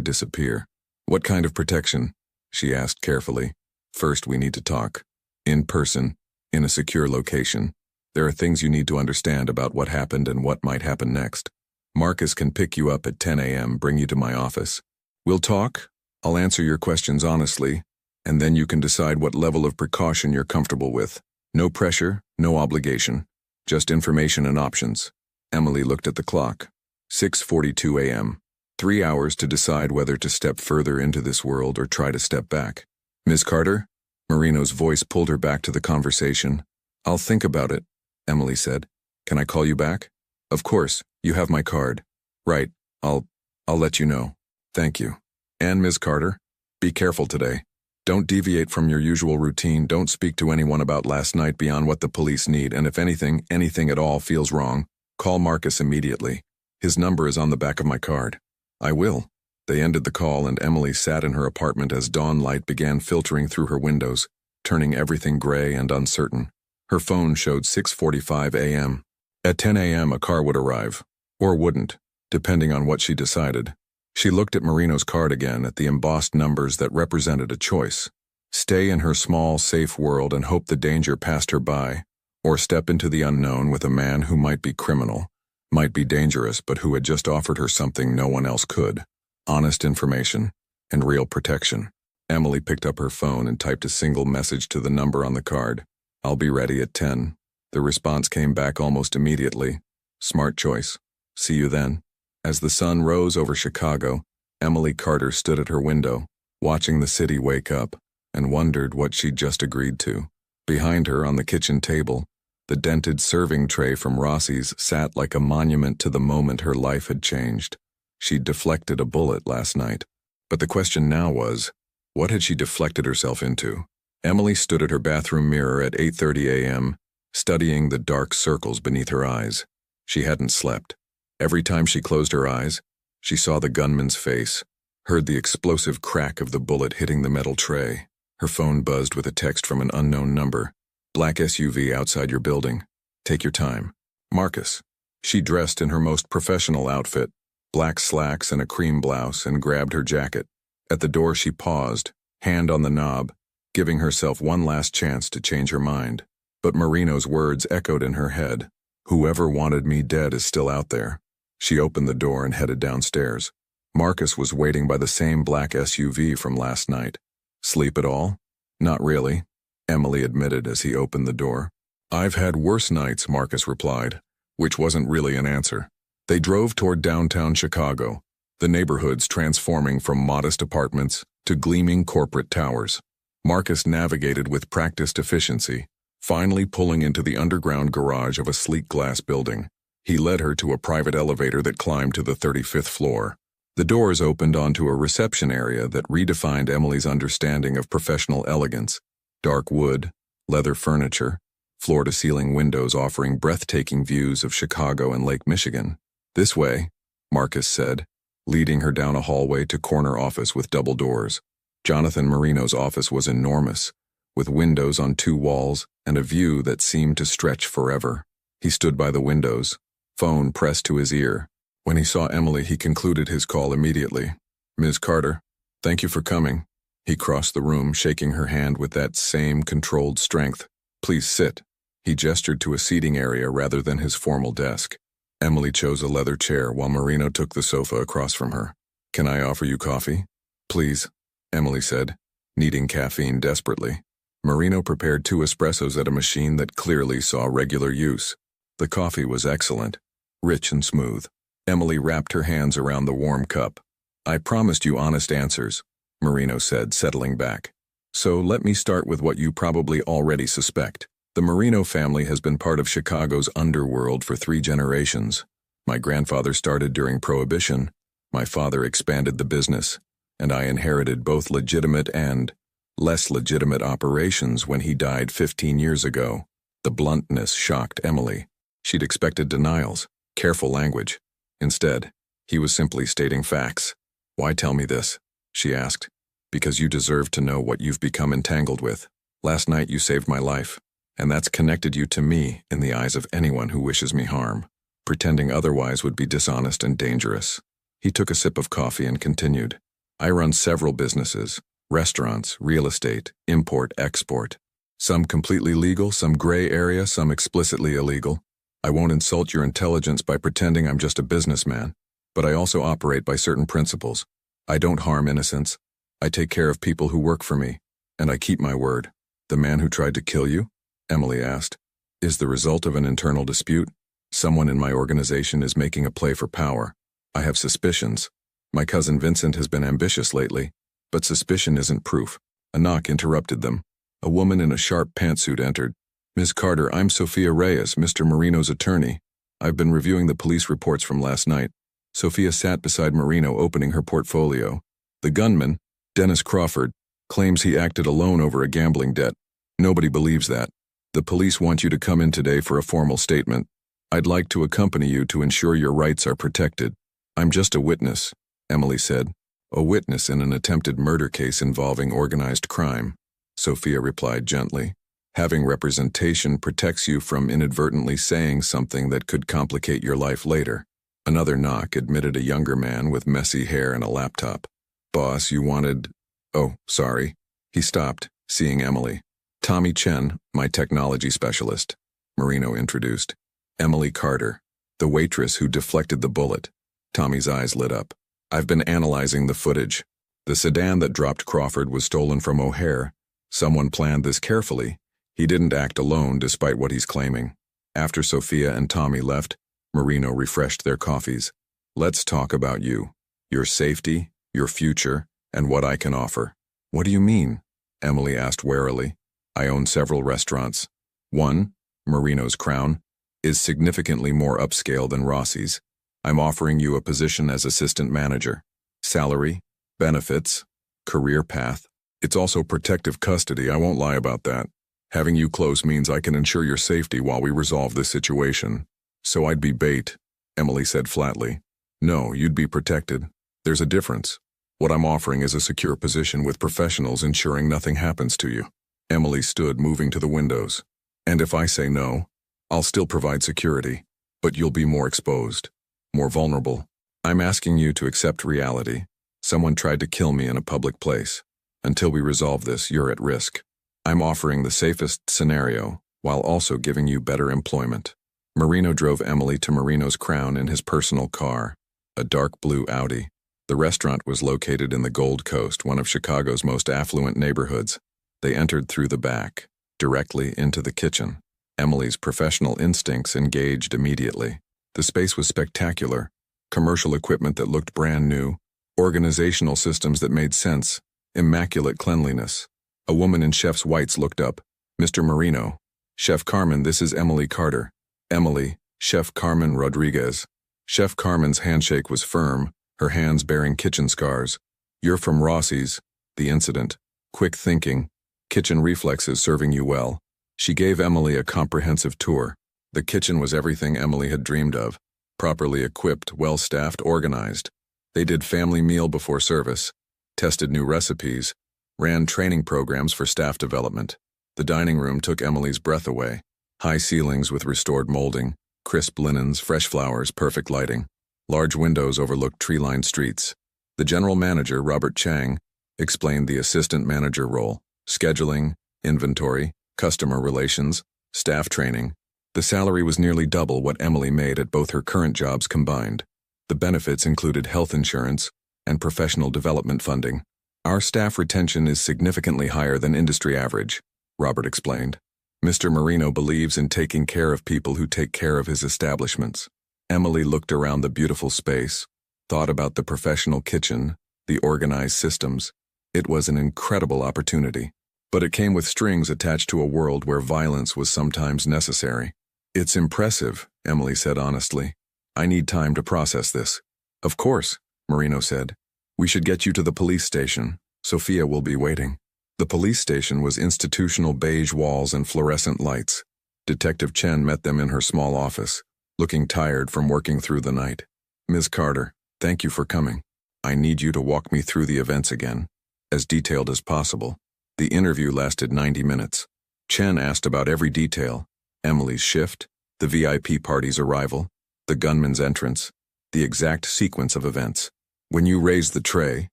disappear. "What kind of protection?" she asked carefully. "First, we need to talk. In person, in a secure location. There are things you need to understand about what happened and what might happen next. Marcus can pick you up at 10 a.m., bring you to my office. We'll talk. I'll answer your questions honestly, and then you can decide what level of precaution you're comfortable with. No pressure, no obligation. Just information and options." Emily looked at the clock. 6:42 a.m. 3 hours to decide whether to step further into this world or try to step back. Ms. Carter? Marino's voice pulled her back to the conversation. I'll think about it, Emily said. Can I call you back? Of course, you have my card. Right, I'll let you know. Thank you. And Ms. Carter, be careful today. Don't deviate from your usual routine. Don't speak to anyone about last night beyond what the police need, and if anything at all feels wrong, call Marcus immediately. His number is on the back of my card. I will. They ended the call and Emily sat in her apartment as dawn light began filtering through her windows, turning everything gray and uncertain. Her phone showed 6:45 a.m. At 10 a.m. a car would arrive, or wouldn't, depending on what she decided. She looked at Marino's card again, at the embossed numbers that represented a choice. Stay in her small, safe world and hope the danger passed her by, or step into the unknown with a man who might be criminal, might be dangerous, but who had just offered her something no one else could: honest information and real protection. Emily picked up her phone and typed a single message to the number on the card. I'll be ready at 10. The response came back almost immediately. Smart choice. See you then. As the sun rose over Chicago, Emily Carter stood at her window, watching the city wake up, and wondered what she'd just agreed to. Behind her, on the kitchen table, the dented serving tray from Rossi's sat like a monument to the moment her life had changed. She'd deflected a bullet last night. But the question now was, what had she deflected herself into? Emily stood at her bathroom mirror at 8:30 a.m., studying the dark circles beneath her eyes. She hadn't slept. Every time she closed her eyes, she saw the gunman's face, heard the explosive crack of the bullet hitting the metal tray. Her phone buzzed with a text from an unknown number. Black SUV outside your building. Take your time. Marcus. She dressed in her most professional outfit, black slacks and a cream blouse, and grabbed her jacket. At the door she paused, hand on the knob, giving herself one last chance to change her mind. But Marino's words echoed in her head. Whoever wanted me dead is still out there. She opened the door and headed downstairs. Marcus was waiting by the same black SUV from last night. Sleep at all? Not really, Emily admitted as he opened the door. I've had worse nights, Marcus replied, which wasn't really an answer. They drove toward downtown Chicago, the neighborhoods transforming from modest apartments to gleaming corporate towers. Marcus navigated with practiced efficiency, finally pulling into the underground garage of a sleek glass building. He led her to a private elevator that climbed to the 35th floor. The doors opened onto a reception area that redefined Emily's understanding of professional elegance. Dark wood, leather furniture, floor-to-ceiling windows offering breathtaking views of Chicago and Lake Michigan. This way, Marcus said, leading her down a hallway to corner office with double doors. Jonathan Marino's office was enormous, with windows on 2 walls and a view that seemed to stretch forever. He stood by the windows, phone pressed to his ear. When he saw Emily, he concluded his call immediately. Ms. Carter, thank you for coming. He crossed the room, shaking her hand with that same controlled strength. Please sit. He gestured to a seating area rather than his formal desk. Emily chose a leather chair while Marino took the sofa across from her. Can I offer you coffee? Please, Emily said, needing caffeine desperately. Marino prepared 2 espressos at a machine that clearly saw regular use. The coffee was excellent, rich and smooth. Emily wrapped her hands around the warm cup. I promised you honest answers, Marino said, settling back. So let me start with what you probably already suspect. The Marino family has been part of Chicago's underworld for 3 generations. My grandfather started during Prohibition, my father expanded the business, and I inherited both legitimate and less legitimate operations when he died 15 years ago. The bluntness shocked Emily. She'd expected denials, careful language. Instead, he was simply stating facts. Why tell me this? She asked. Because you deserve to know what you've become entangled with. Last night you saved my life, and that's connected you to me in the eyes of anyone who wishes me harm. Pretending otherwise would be dishonest and dangerous. He took a sip of coffee and continued. I run several businesses, restaurants, real estate, import, export. Some completely legal, some gray area, some explicitly illegal. I won't insult your intelligence by pretending I'm just a businessman, but I also operate by certain principles. I don't harm innocents. I take care of people who work for me, and I keep my word. The man who tried to kill you? Emily asked. Is the result of an internal dispute? Someone in my organization is making a play for power. I have suspicions. My cousin Vincent has been ambitious lately, but suspicion isn't proof. A knock interrupted them. A woman in a sharp pantsuit entered. Ms. Carter, I'm Sophia Reyes, Mr. Marino's attorney. I've been reviewing the police reports from last night. Sophia sat beside Marino, opening her portfolio. The gunman, Dennis Crawford, claims he acted alone over a gambling debt. Nobody believes that. The police want you to come in today for a formal statement. I'd like to accompany you to ensure your rights are protected. I'm just a witness, Emily said. A witness in an attempted murder case involving organized crime, Sophia replied gently. Having representation protects you from inadvertently saying something that could complicate your life later. Another knock admitted a younger man with messy hair and a laptop. Boss, you wanted... Oh, sorry. He stopped, seeing Emily. Tommy Chen, my technology specialist, Marino introduced. Emily Carter, the waitress who deflected the bullet. Tommy's eyes lit up. I've been analyzing the footage. The sedan that dropped Crawford was stolen from O'Hare. Someone planned this carefully. He didn't act alone despite what he's claiming. After Sophia and Tommy left, Marino refreshed their coffees. Let's talk about you, your safety, your future, and what I can offer. What do you mean? Emily asked warily. I own several restaurants. One, Marino's Crown, is significantly more upscale than Rossi's. I'm offering you a position as assistant manager. Salary, benefits, career path. It's also protective custody, I won't lie about that. Having you close means I can ensure your safety while we resolve this situation. So I'd be bait, Emily said flatly. No, you'd be protected. There's a difference. What I'm offering is a secure position with professionals ensuring nothing happens to you. Emily stood, moving to the windows. And if I say no, I'll still provide security, but you'll be more exposed, more vulnerable. I'm asking you to accept reality. Someone tried to kill me in a public place. Until we resolve this, you're at risk. I'm offering the safest scenario, while also giving you better employment. Marino drove Emily to Marino's Crown in his personal car, a dark blue Audi. The restaurant was located in the Gold Coast, one of Chicago's most affluent neighborhoods. They entered through the back, directly into the kitchen. Emily's professional instincts engaged immediately. The space was spectacular. Commercial equipment that looked brand new, organizational systems that made sense, immaculate cleanliness. A woman in chef's whites looked up. Mr. Marino. Chef Carmen, this is Emily Carter. Emily, Chef Carmen Rodriguez. Chef Carmen's handshake was firm, her hands bearing kitchen scars. You're from Rossi's. The incident. Quick thinking. Kitchen reflexes serving you well. She gave Emily a comprehensive tour. The kitchen was everything Emily had dreamed of. Properly equipped, well-staffed, organized. They did family meal before service, tested new recipes, ran training programs for staff development. The dining room took Emily's breath away. High ceilings with restored molding, crisp linens, fresh flowers, perfect lighting. Large windows overlooked tree-lined streets. The general manager, Robert Chang, explained the assistant manager role, scheduling, inventory, customer relations, staff training. The salary was nearly double what Emily made at both her current jobs combined. The benefits included health insurance and professional development funding. Our staff retention is significantly higher than industry average, Robert explained. Mr. Marino believes in taking care of people who take care of his establishments. Emily looked around the beautiful space, thought about the professional kitchen, the organized systems. It was an incredible opportunity. But it came with strings attached to a world where violence was sometimes necessary. It's impressive, Emily said honestly. I need time to process this. Of course, Marino said. We should get you to the police station. Sophia will be waiting. The police station was institutional beige walls and fluorescent lights. Detective Chen met them in her small office, looking tired from working through the night. Ms. Carter, thank you for coming. I need you to walk me through the events again, as detailed as possible. The interview lasted 90 minutes. Chen asked about every detail: Emily's shift, the VIP party's arrival, the gunman's entrance, the exact sequence of events. When you raised the tray,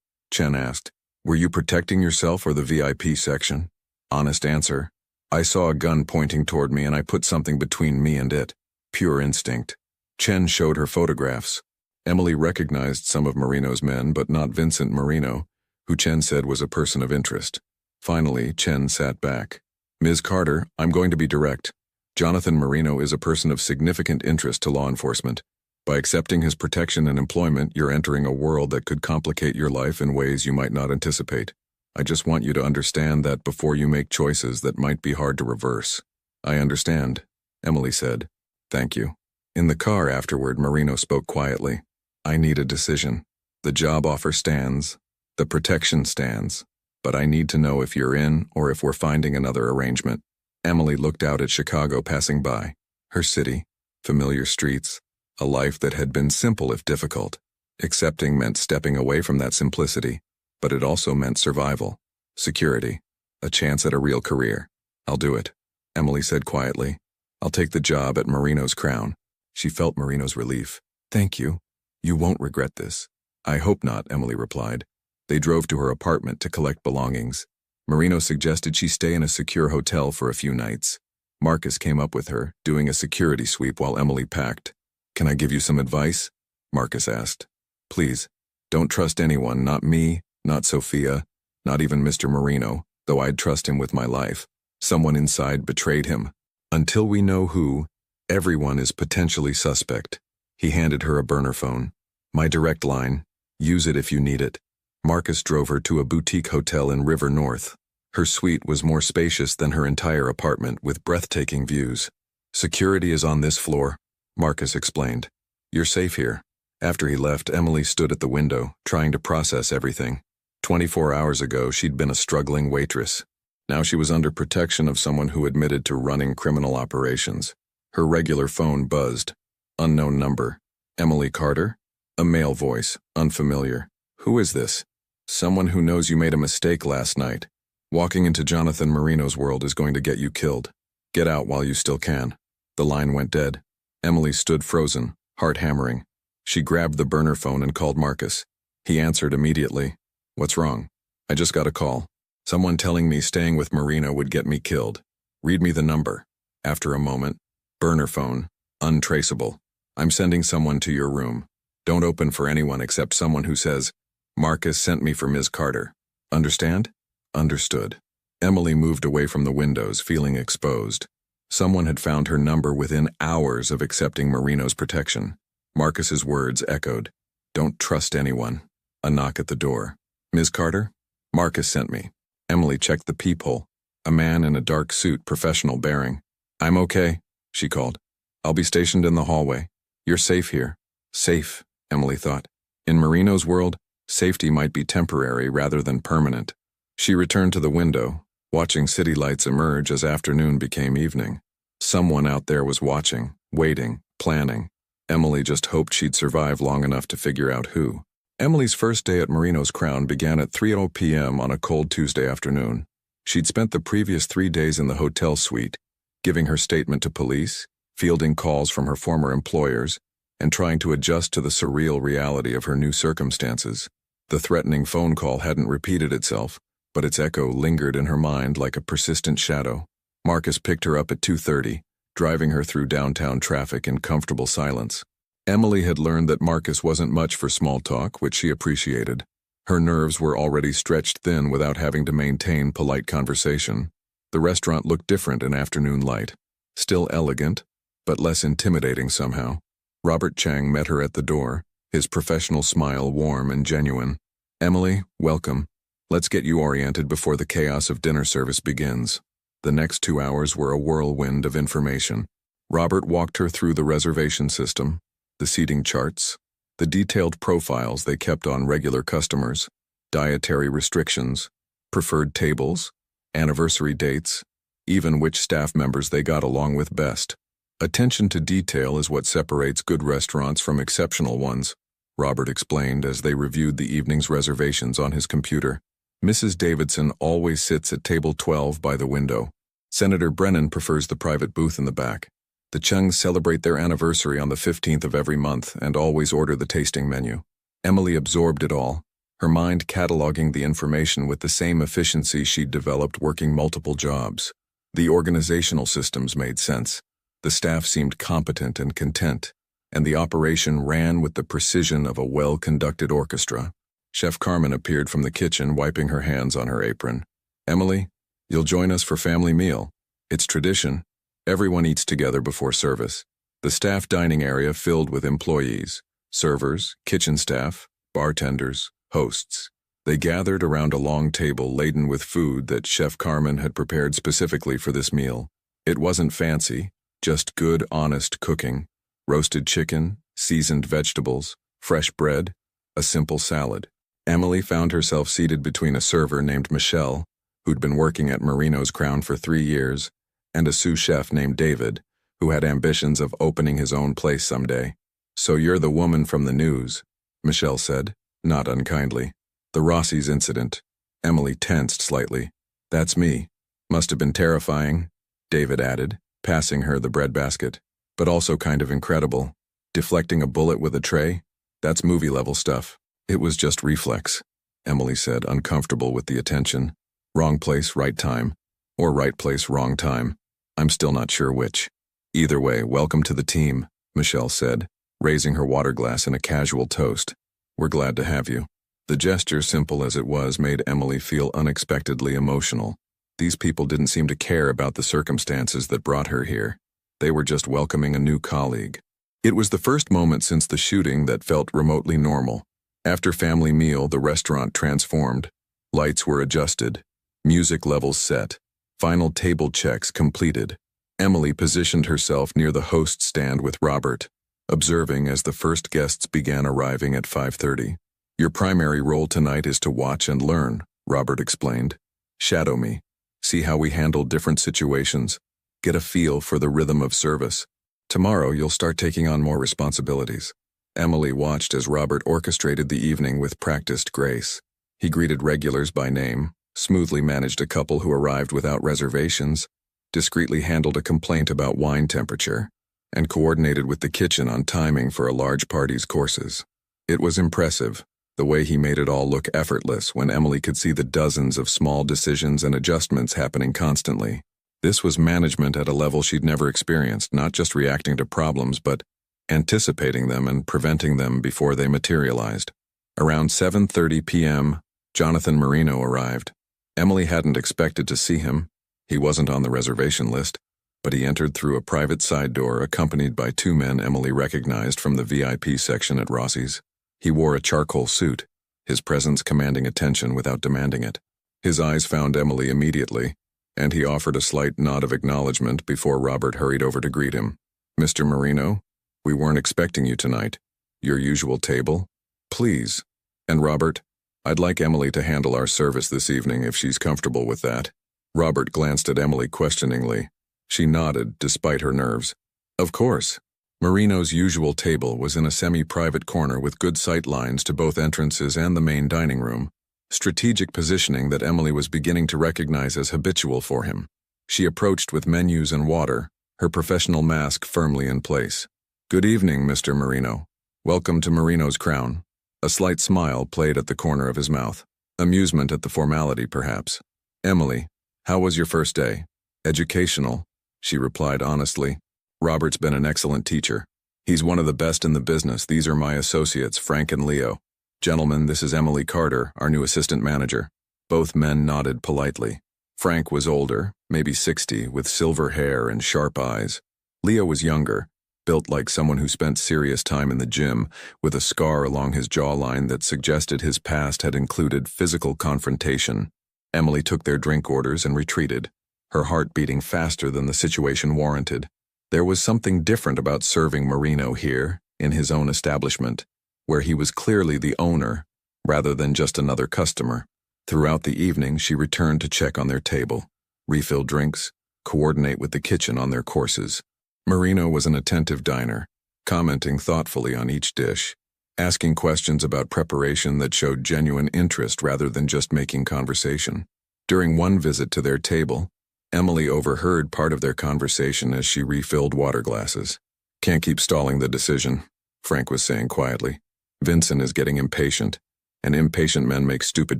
Chen asked, were you protecting yourself or the VIP section? Honest answer. I saw a gun pointing toward me and I put something between me and it. Pure instinct. Chen showed her photographs. Emily recognized some of Marino's men, but not Vincent Marino, who Chen said was a person of interest. Finally, Chen sat back. Ms. Carter, I'm going to be direct. Jonathan Marino is a person of significant interest to law enforcement. By accepting his protection and employment, you're entering a world that could complicate your life in ways you might not anticipate. I just want you to understand that before you make choices that might be hard to reverse. I understand, Emily said. Thank you. In the car afterward, Marino spoke quietly. I need a decision. The job offer stands. The protection stands. But I need to know if you're in or if we're finding another arrangement. Emily looked out at Chicago passing by. Her city, familiar streets, a life that had been simple if difficult. Accepting meant stepping away from that simplicity, but it also meant survival, security, a chance at a real career. I'll do it, Emily said quietly. I'll take the job at Marino's Crown. She felt Marino's relief. Thank you. You won't regret this. I hope not, Emily replied. They drove to her apartment to collect belongings. Marino suggested she stay in a secure hotel for a few nights. Marcus came up with her, doing a security sweep while Emily packed. Can I give you some advice? Marcus asked. Please, don't trust anyone, not me, not Sophia, not even Mr. Marino, though I'd trust him with my life. Someone inside betrayed him. Until we know who, everyone is potentially suspect. He handed her a burner phone. My direct line. Use it if you need it. Marcus drove her to a boutique hotel in River North. Her suite was more spacious than her entire apartment with breathtaking views. Security is on this floor, Marcus explained. You're safe here. After he left, Emily stood at the window, trying to process everything. 24 hours ago, she'd been a struggling waitress. Now she was under protection of someone who admitted to running criminal operations. Her regular phone buzzed. Unknown number. Emily Carter? A male voice, unfamiliar. Who is this? Someone who knows you made a mistake last night. Walking into Jonathan Marino's world is going to get you killed. Get out while you still can. The line went dead. Emily stood frozen, heart hammering. She grabbed the burner phone and called Marcus. He answered immediately. What's wrong? I just got a call. Someone telling me staying with Marino would get me killed. Read me the number. After a moment. Burner phone. Untraceable. I'm sending someone to your room. Don't open for anyone except someone who says, Marcus sent me for Ms. Carter. Understand? Understood. Emily moved away from the windows, feeling exposed. Someone had found her number within hours of accepting Marino's protection. Marcus's words echoed. Don't trust anyone. A knock at the door. Ms. Carter? Marcus sent me. Emily checked the peephole. A man in a dark suit, professional bearing. I'm okay, she called. I'll be stationed in the hallway. You're safe here. Safe, Emily thought. In Marino's world, safety might be temporary rather than permanent. She returned to the window, watching city lights emerge as afternoon became evening. Someone out there was watching, waiting, planning. Emily just hoped she'd survive long enough to figure out who. Emily's first day at Marino's Crown began at 3:00 p.m. on a cold Tuesday afternoon. She'd spent the previous 3 days in the hotel suite, giving her statement to police, fielding calls from her former employers, and trying to adjust to the surreal reality of her new circumstances. The threatening phone call hadn't repeated itself, but its echo lingered in her mind like a persistent shadow. Marcus picked her up at 2:30, driving her through downtown traffic in comfortable silence. Emily had learned that Marcus wasn't much for small talk, which she appreciated. Her nerves were already stretched thin without having to maintain polite conversation. The restaurant looked different in afternoon light. Still elegant, but less intimidating somehow. Robert Chang met her at the door, his professional smile warm and genuine. Emily, welcome. Let's get you oriented before the chaos of dinner service begins. The next 2 hours were a whirlwind of information. Robert walked her through the reservation system, the seating charts, the detailed profiles they kept on regular customers, dietary restrictions, preferred tables, anniversary dates, even which staff members they got along with best. Attention to detail is what separates good restaurants from exceptional ones, Robert explained as they reviewed the evening's reservations on his computer. Mrs. Davidson always sits at table 12 by the window. Senator Brennan prefers the private booth in the back. The Chungs celebrate their anniversary on the 15th of every month and always order the tasting menu. Emily absorbed it all, her mind cataloging the information with the same efficiency she'd developed working multiple jobs. The organizational systems made sense. The staff seemed competent and content, and the operation ran with the precision of a well-conducted orchestra. Chef Carmen appeared from the kitchen, wiping her hands on her apron. Emily, you'll join us for family meal. It's tradition. Everyone eats together before service. The staff dining area filled with employees, servers, kitchen staff, bartenders, hosts. They gathered around a long table laden with food that Chef Carmen had prepared specifically for this meal. It wasn't fancy, just good, honest cooking. Roasted chicken, seasoned vegetables, fresh bread, a simple salad. Emily found herself seated between a server named Michelle, who'd been working at Marino's Crown for 3 years, and a sous chef named David, who had ambitions of opening his own place someday. "So you're the woman from the news," Michelle said, not unkindly. "The Rossi's incident." Emily tensed slightly. "That's me. Must have been terrifying," David added, passing her the breadbasket. "But also kind of incredible. Deflecting a bullet with a tray? That's movie-level stuff." "It was just reflex," Emily said, uncomfortable with the attention. "Wrong place, right time. Or right place, wrong time. I'm still not sure which. Either way, welcome to the team," Michelle said, raising her water glass in a casual toast. "We're glad to have you." The gesture, simple as it was, made Emily feel unexpectedly emotional. These people didn't seem to care about the circumstances that brought her here. They were just welcoming a new colleague. It was the first moment since the shooting that felt remotely normal. After family meal, the restaurant transformed. Lights were adjusted. Music levels set. Final table checks completed. Emily positioned herself near the host stand with Robert, observing as the first guests began arriving at 5:30. "Your primary role tonight is to watch and learn," Robert explained. "Shadow me. See how we handle different situations. Get a feel for the rhythm of service. Tomorrow you'll start taking on more responsibilities." Emily watched as Robert orchestrated the evening with practiced grace. He greeted regulars by name, smoothly managed a couple who arrived without reservations, discreetly handled a complaint about wine temperature, and coordinated with the kitchen on timing for a large party's courses. It was impressive, the way he made it all look effortless when Emily could see the dozens of small decisions and adjustments happening constantly. This was management at a level she'd never experienced, not just reacting to problems, but anticipating them and preventing them before they materialized. Around 7:30 p.m., Jonathan Marino arrived. Emily hadn't expected to see him. He wasn't on the reservation list, but he entered through a private side door accompanied by 2 men Emily recognized from the VIP section at Rossi's. He wore a charcoal suit, his presence commanding attention without demanding it. His eyes found Emily immediately, and he offered a slight nod of acknowledgement before Robert hurried over to greet him. "Mr. Marino, we weren't expecting you tonight. Your usual table? Please. And Robert, I'd like Emily to handle our service this evening if she's comfortable with that." Robert glanced at Emily questioningly. She nodded, despite her nerves. "Of course." Marino's usual table was in a semi-private corner with good sight lines to both entrances and the main dining room, strategic positioning that Emily was beginning to recognize as habitual for him. She approached with menus and water, her professional mask firmly in place. "Good evening, Mr. Marino. Welcome to Marino's Crown." A slight smile played at the corner of his mouth. Amusement at the formality, perhaps. "Emily, how was your first day?" "Educational," she replied honestly. "Robert's been an excellent teacher. He's one of the best in the business. These are my associates, Frank and Leo. Gentlemen, this is Emily Carter, our new assistant manager." Both men nodded politely. Frank was older, maybe 60, with silver hair and sharp eyes. Leo was younger, built like someone who spent serious time in the gym, with a scar along his jawline that suggested his past had included physical confrontation. Emily took their drink orders and retreated, her heart beating faster than the situation warranted. There was something different about serving Marino here, in his own establishment, where he was clearly the owner, rather than just another customer. Throughout the evening, she returned to check on their table, refill drinks, coordinate with the kitchen on their courses. Marino was an attentive diner, commenting thoughtfully on each dish, asking questions about preparation that showed genuine interest rather than just making conversation. During one visit to their table, Emily overheard part of their conversation as she refilled water glasses. "Can't keep stalling the decision," Frank was saying quietly. "Vincent is getting impatient, and impatient men make stupid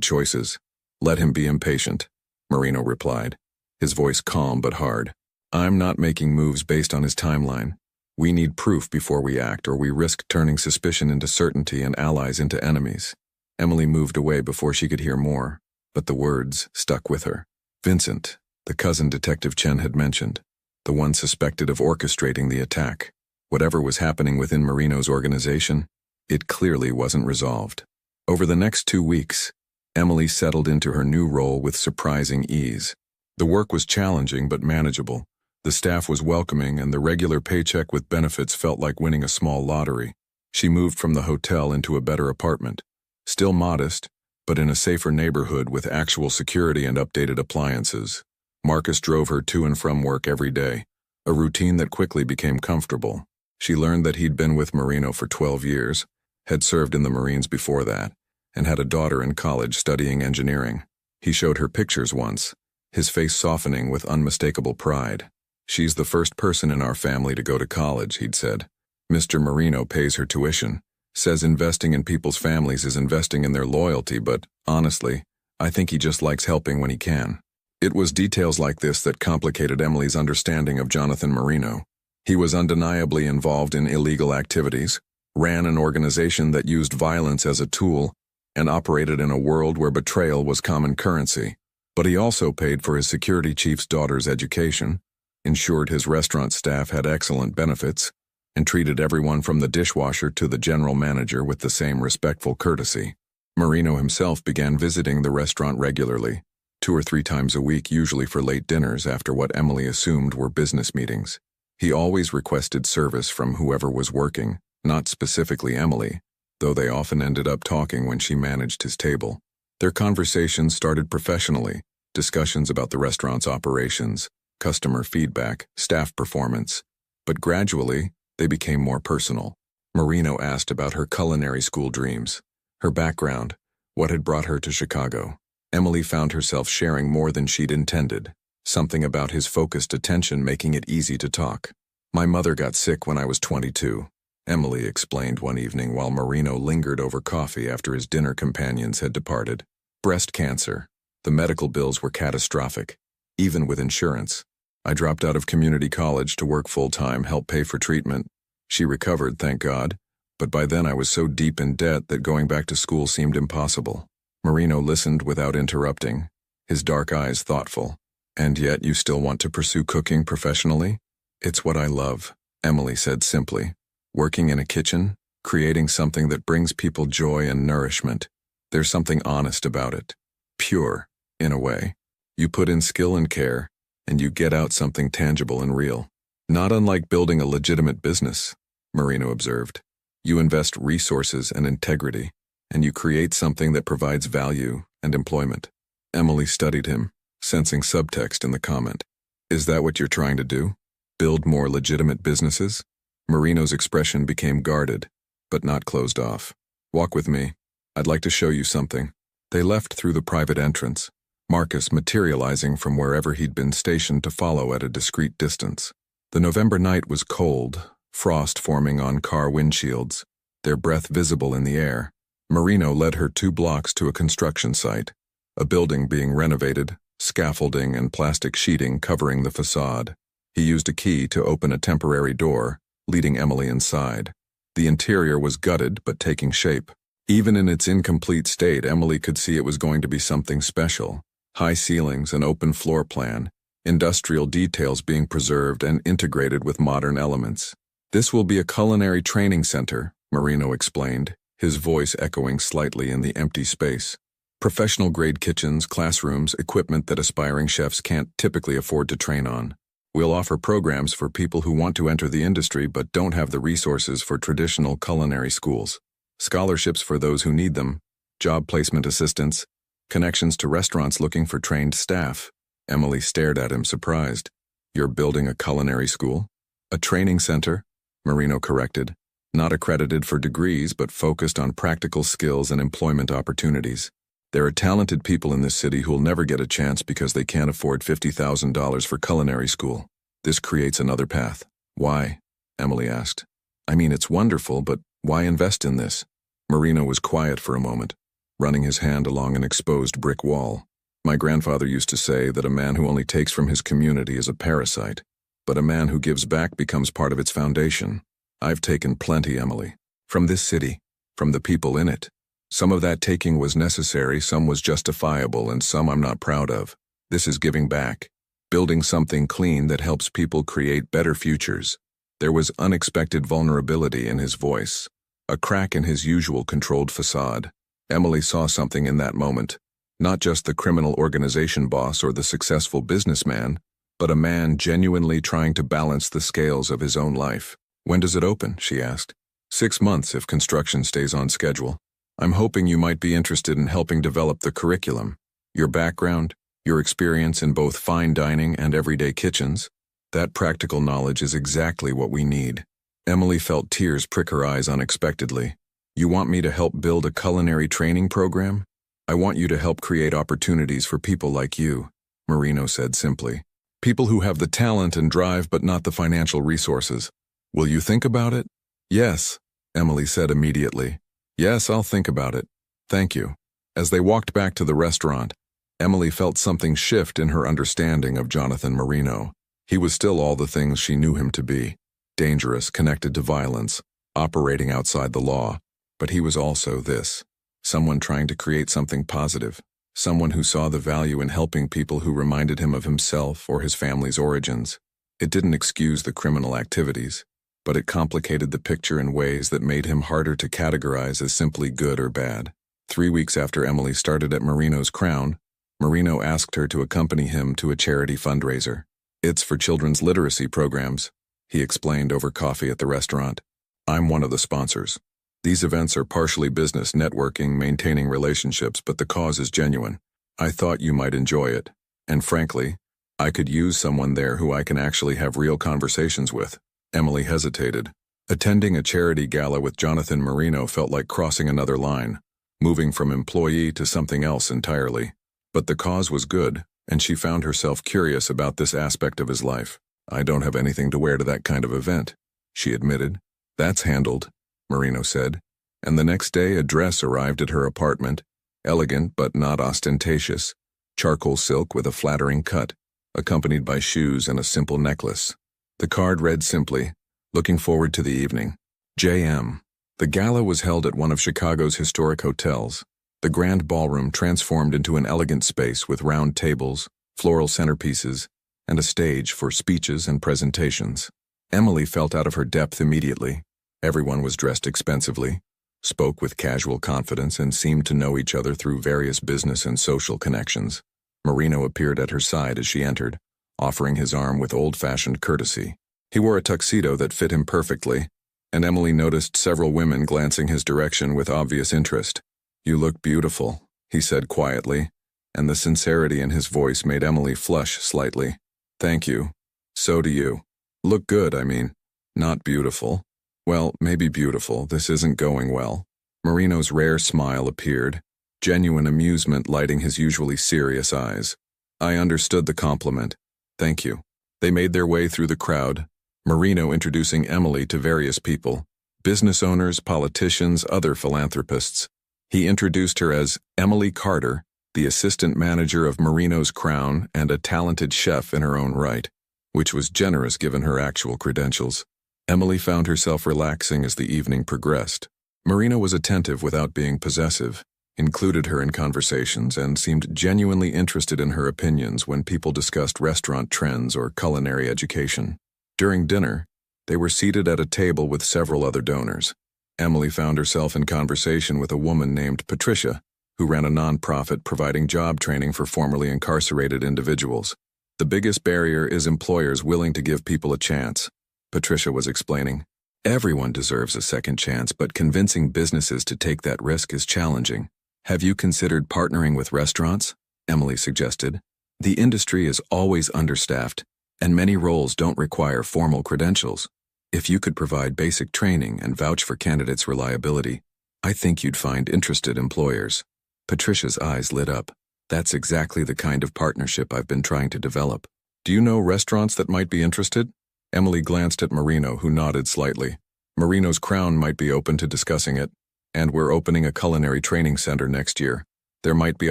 choices. Let him be impatient," Marino replied, his voice calm but hard. "I'm not making moves based on his timeline. We need proof before we act, or we risk turning suspicion into certainty and allies into enemies." Emily moved away before she could hear more, but the words stuck with her. Vincent, the cousin Detective Chen had mentioned. the one suspected of orchestrating the attack. Whatever was happening within Marino's organization, it clearly wasn't resolved. Over the next 2 weeks, Emily settled into her new role with surprising ease. The work was challenging but manageable. The staff was welcoming, and the regular paycheck with benefits felt like winning a small lottery. She moved from the hotel into a better apartment. Still modest, but in a safer neighborhood with actual security and updated appliances. Marcus drove her to and from work every day, a routine that quickly became comfortable. She learned that he'd been with Marino for 12 years, had served in the Marines before that, and had a daughter in college studying engineering. He showed her pictures once, his face softening with unmistakable pride. "She's the first person in our family to go to college," he'd said. "Mr. Marino pays her tuition, says investing in people's families is investing in their loyalty, but, honestly, I think he just likes helping when he can." It was details like this that complicated Emily's understanding of Jonathan Marino. He was undeniably involved in illegal activities, ran an organization that used violence as a tool, and operated in a world where betrayal was common currency. But he also paid for his security chief's daughter's education, ensured his restaurant staff had excellent benefits, and treated everyone from the dishwasher to the general manager with the same respectful courtesy. Marino himself began visiting the restaurant regularly, 2 or 3 times a week, usually for late dinners after what Emily assumed were business meetings. He always requested service from whoever was working, not specifically Emily, though they often ended up talking when she managed his table. Their conversations started professionally, discussions about the restaurant's operations, customer feedback, staff performance, but gradually, they became more personal. Marino asked about her culinary school dreams, her background, what had brought her to Chicago. Emily found herself sharing more than she'd intended, something about his focused attention making it easy to talk. "My mother got sick when I was 22, Emily explained one evening while Marino lingered over coffee after his dinner companions had departed. "Breast cancer. The medical bills were catastrophic, even with insurance. I dropped out of community college to work full-time, help pay for treatment. She recovered, thank God, but by then I was so deep in debt that going back to school seemed impossible." Marino listened without interrupting, his dark eyes thoughtful. "And yet you still want to pursue cooking professionally?" "It's what I love," Emily said simply. "Working in a kitchen, creating something that brings people joy and nourishment. There's something honest about it. Pure, in a way. You put in skill and care, and you get out something tangible and real. Not unlike building a legitimate business," Marino observed. "You invest resources and integrity, and you create something that provides value and employment." Emily studied him, sensing subtext in the comment. "Is that what you're trying to do? Build more legitimate businesses?" Marino's expression became guarded, but not closed off. "Walk with me. I'd like to show you something." They left through the private entrance, Marcus materializing from wherever he'd been stationed to follow at a discreet distance. The November night was cold, frost forming on car windshields, their breath visible in the air. Marino led her 2 blocks to a construction site, a building being renovated, scaffolding and plastic sheeting covering the facade. He used a key to open a temporary door, leading Emily inside. The interior was gutted but taking shape. Even in its incomplete state, Emily could see it was going to be something special. High ceilings, an open floor plan, industrial details being preserved and integrated with modern elements. "This will be a culinary training center," Marino explained, his voice echoing slightly in the empty space. "Professional-grade kitchens, classrooms, equipment that aspiring chefs can't typically afford to train on. We'll offer programs for people who want to enter the industry but don't have the resources for traditional culinary schools. Scholarships for those who need them, job placement assistance, connections to restaurants looking for trained staff." Emily stared at him, surprised. "You're building a culinary school?" "A training center," Marino corrected. "Not accredited for degrees, but focused on practical skills and employment opportunities. There are talented people in this city who'll never get a chance because they can't afford $50,000 for culinary school. This creates another path." "Why?" Emily asked. "I mean, it's wonderful, but why invest in this?" Marino was quiet for a moment, running his hand along an exposed brick wall. "My grandfather used to say that a man who only takes from his community is a parasite, but a man who gives back becomes part of its foundation. I've taken plenty, Emily. From this city, from the people in it. Some of that taking was necessary, some was justifiable, and some I'm not proud of. This is giving back. building something clean that helps people create better futures. There was unexpected vulnerability in his voice, a crack in his usual controlled facade. Emily saw something in that moment, not just the criminal organization boss or the successful businessman, but a man genuinely trying to balance the scales of his own life. "When does it open?" she asked. 6 months if construction stays on schedule. "I'm hoping you might be interested in helping develop the curriculum. Your background, your experience in both fine dining and everyday kitchens, that practical knowledge is exactly what we need." Emily felt tears prick her eyes unexpectedly. "You want me to help build a culinary training program? I want you to help create opportunities for people like you," Marino said simply. "People who have the talent and drive but not the financial resources. Will you think about it?" "Yes," Emily said immediately. "Yes, I'll think about it. Thank you." As they walked back to the restaurant, Emily felt something shift in her understanding of Jonathan Marino. He was still all the things she knew him to be: dangerous, connected to violence, operating outside the law. But he was also this: someone trying to create something positive, someone who saw the value in helping people who reminded him of himself or his family's origins. It didn't excuse the criminal activities, but it complicated the picture in ways that made him harder to categorize as simply good or bad. 3 weeks after Emily started at Marino's Crown, Marino asked her to accompany him to a charity fundraiser. "It's for children's literacy programs," he explained over coffee at the restaurant. "I'm one of the sponsors. These events are partially business networking, maintaining relationships, but the cause is genuine. I thought you might enjoy it. And frankly, I could use someone there who I can actually have real conversations with." Emily hesitated. Attending a charity gala with Jonathan Marino felt like crossing another line, moving from employee to something else entirely. But the cause was good, and she found herself curious about this aspect of his life. "I don't have anything to wear to that kind of event," she admitted. "That's handled," Marino said, and the next day a dress arrived at her apartment, elegant but not ostentatious, charcoal silk with a flattering cut, accompanied by shoes and a simple necklace. The card read simply, "Looking forward to the evening. J.M." The gala was held at one of Chicago's historic hotels. The grand ballroom transformed into an elegant space with round tables, floral centerpieces, and a stage for speeches and presentations. Emily felt out of her depth immediately. Everyone was dressed expensively, spoke with casual confidence, and seemed to know each other through various business and social connections. Marino appeared at her side as she entered, offering his arm with old-fashioned courtesy. He wore a tuxedo that fit him perfectly, and Emily noticed several women glancing his direction with obvious interest. "You look beautiful," he said quietly, and the sincerity in his voice made Emily flush slightly. "Thank you. So do you. Look good, I mean. Not beautiful. Well, maybe beautiful. This isn't going well." Marino's rare smile appeared, genuine amusement lighting his usually serious eyes. "I understood the compliment. Thank you." They made their way through the crowd, Marino introducing Emily to various people: business owners, politicians, other philanthropists. He introduced her as Emily Carter, the assistant manager of Marino's Crown and a talented chef in her own right, which was generous given her actual credentials. Emily found herself relaxing as the evening progressed. Marino was attentive without being possessive, included her in conversations, and seemed genuinely interested in her opinions when people discussed restaurant trends or culinary education. During dinner, they were seated at a table with several other donors. Emily found herself in conversation with a woman named Patricia, who ran a nonprofit providing job training for formerly incarcerated individuals. "The biggest barrier is employers willing to give people a chance," Patricia was explaining. "Everyone deserves a second chance, but convincing businesses to take that risk is challenging." "Have you considered partnering with restaurants?" Emily suggested. "The industry is always understaffed, and many roles don't require formal credentials. If you could provide basic training and vouch for candidates' reliability, I think you'd find interested employers." Patricia's eyes lit up. "That's exactly the kind of partnership I've been trying to develop." "Do you know restaurants that might be interested?" Emily glanced at Marino, who nodded slightly. "Marino's Crown might be open to discussing it, and we're opening a culinary training center next year. There might be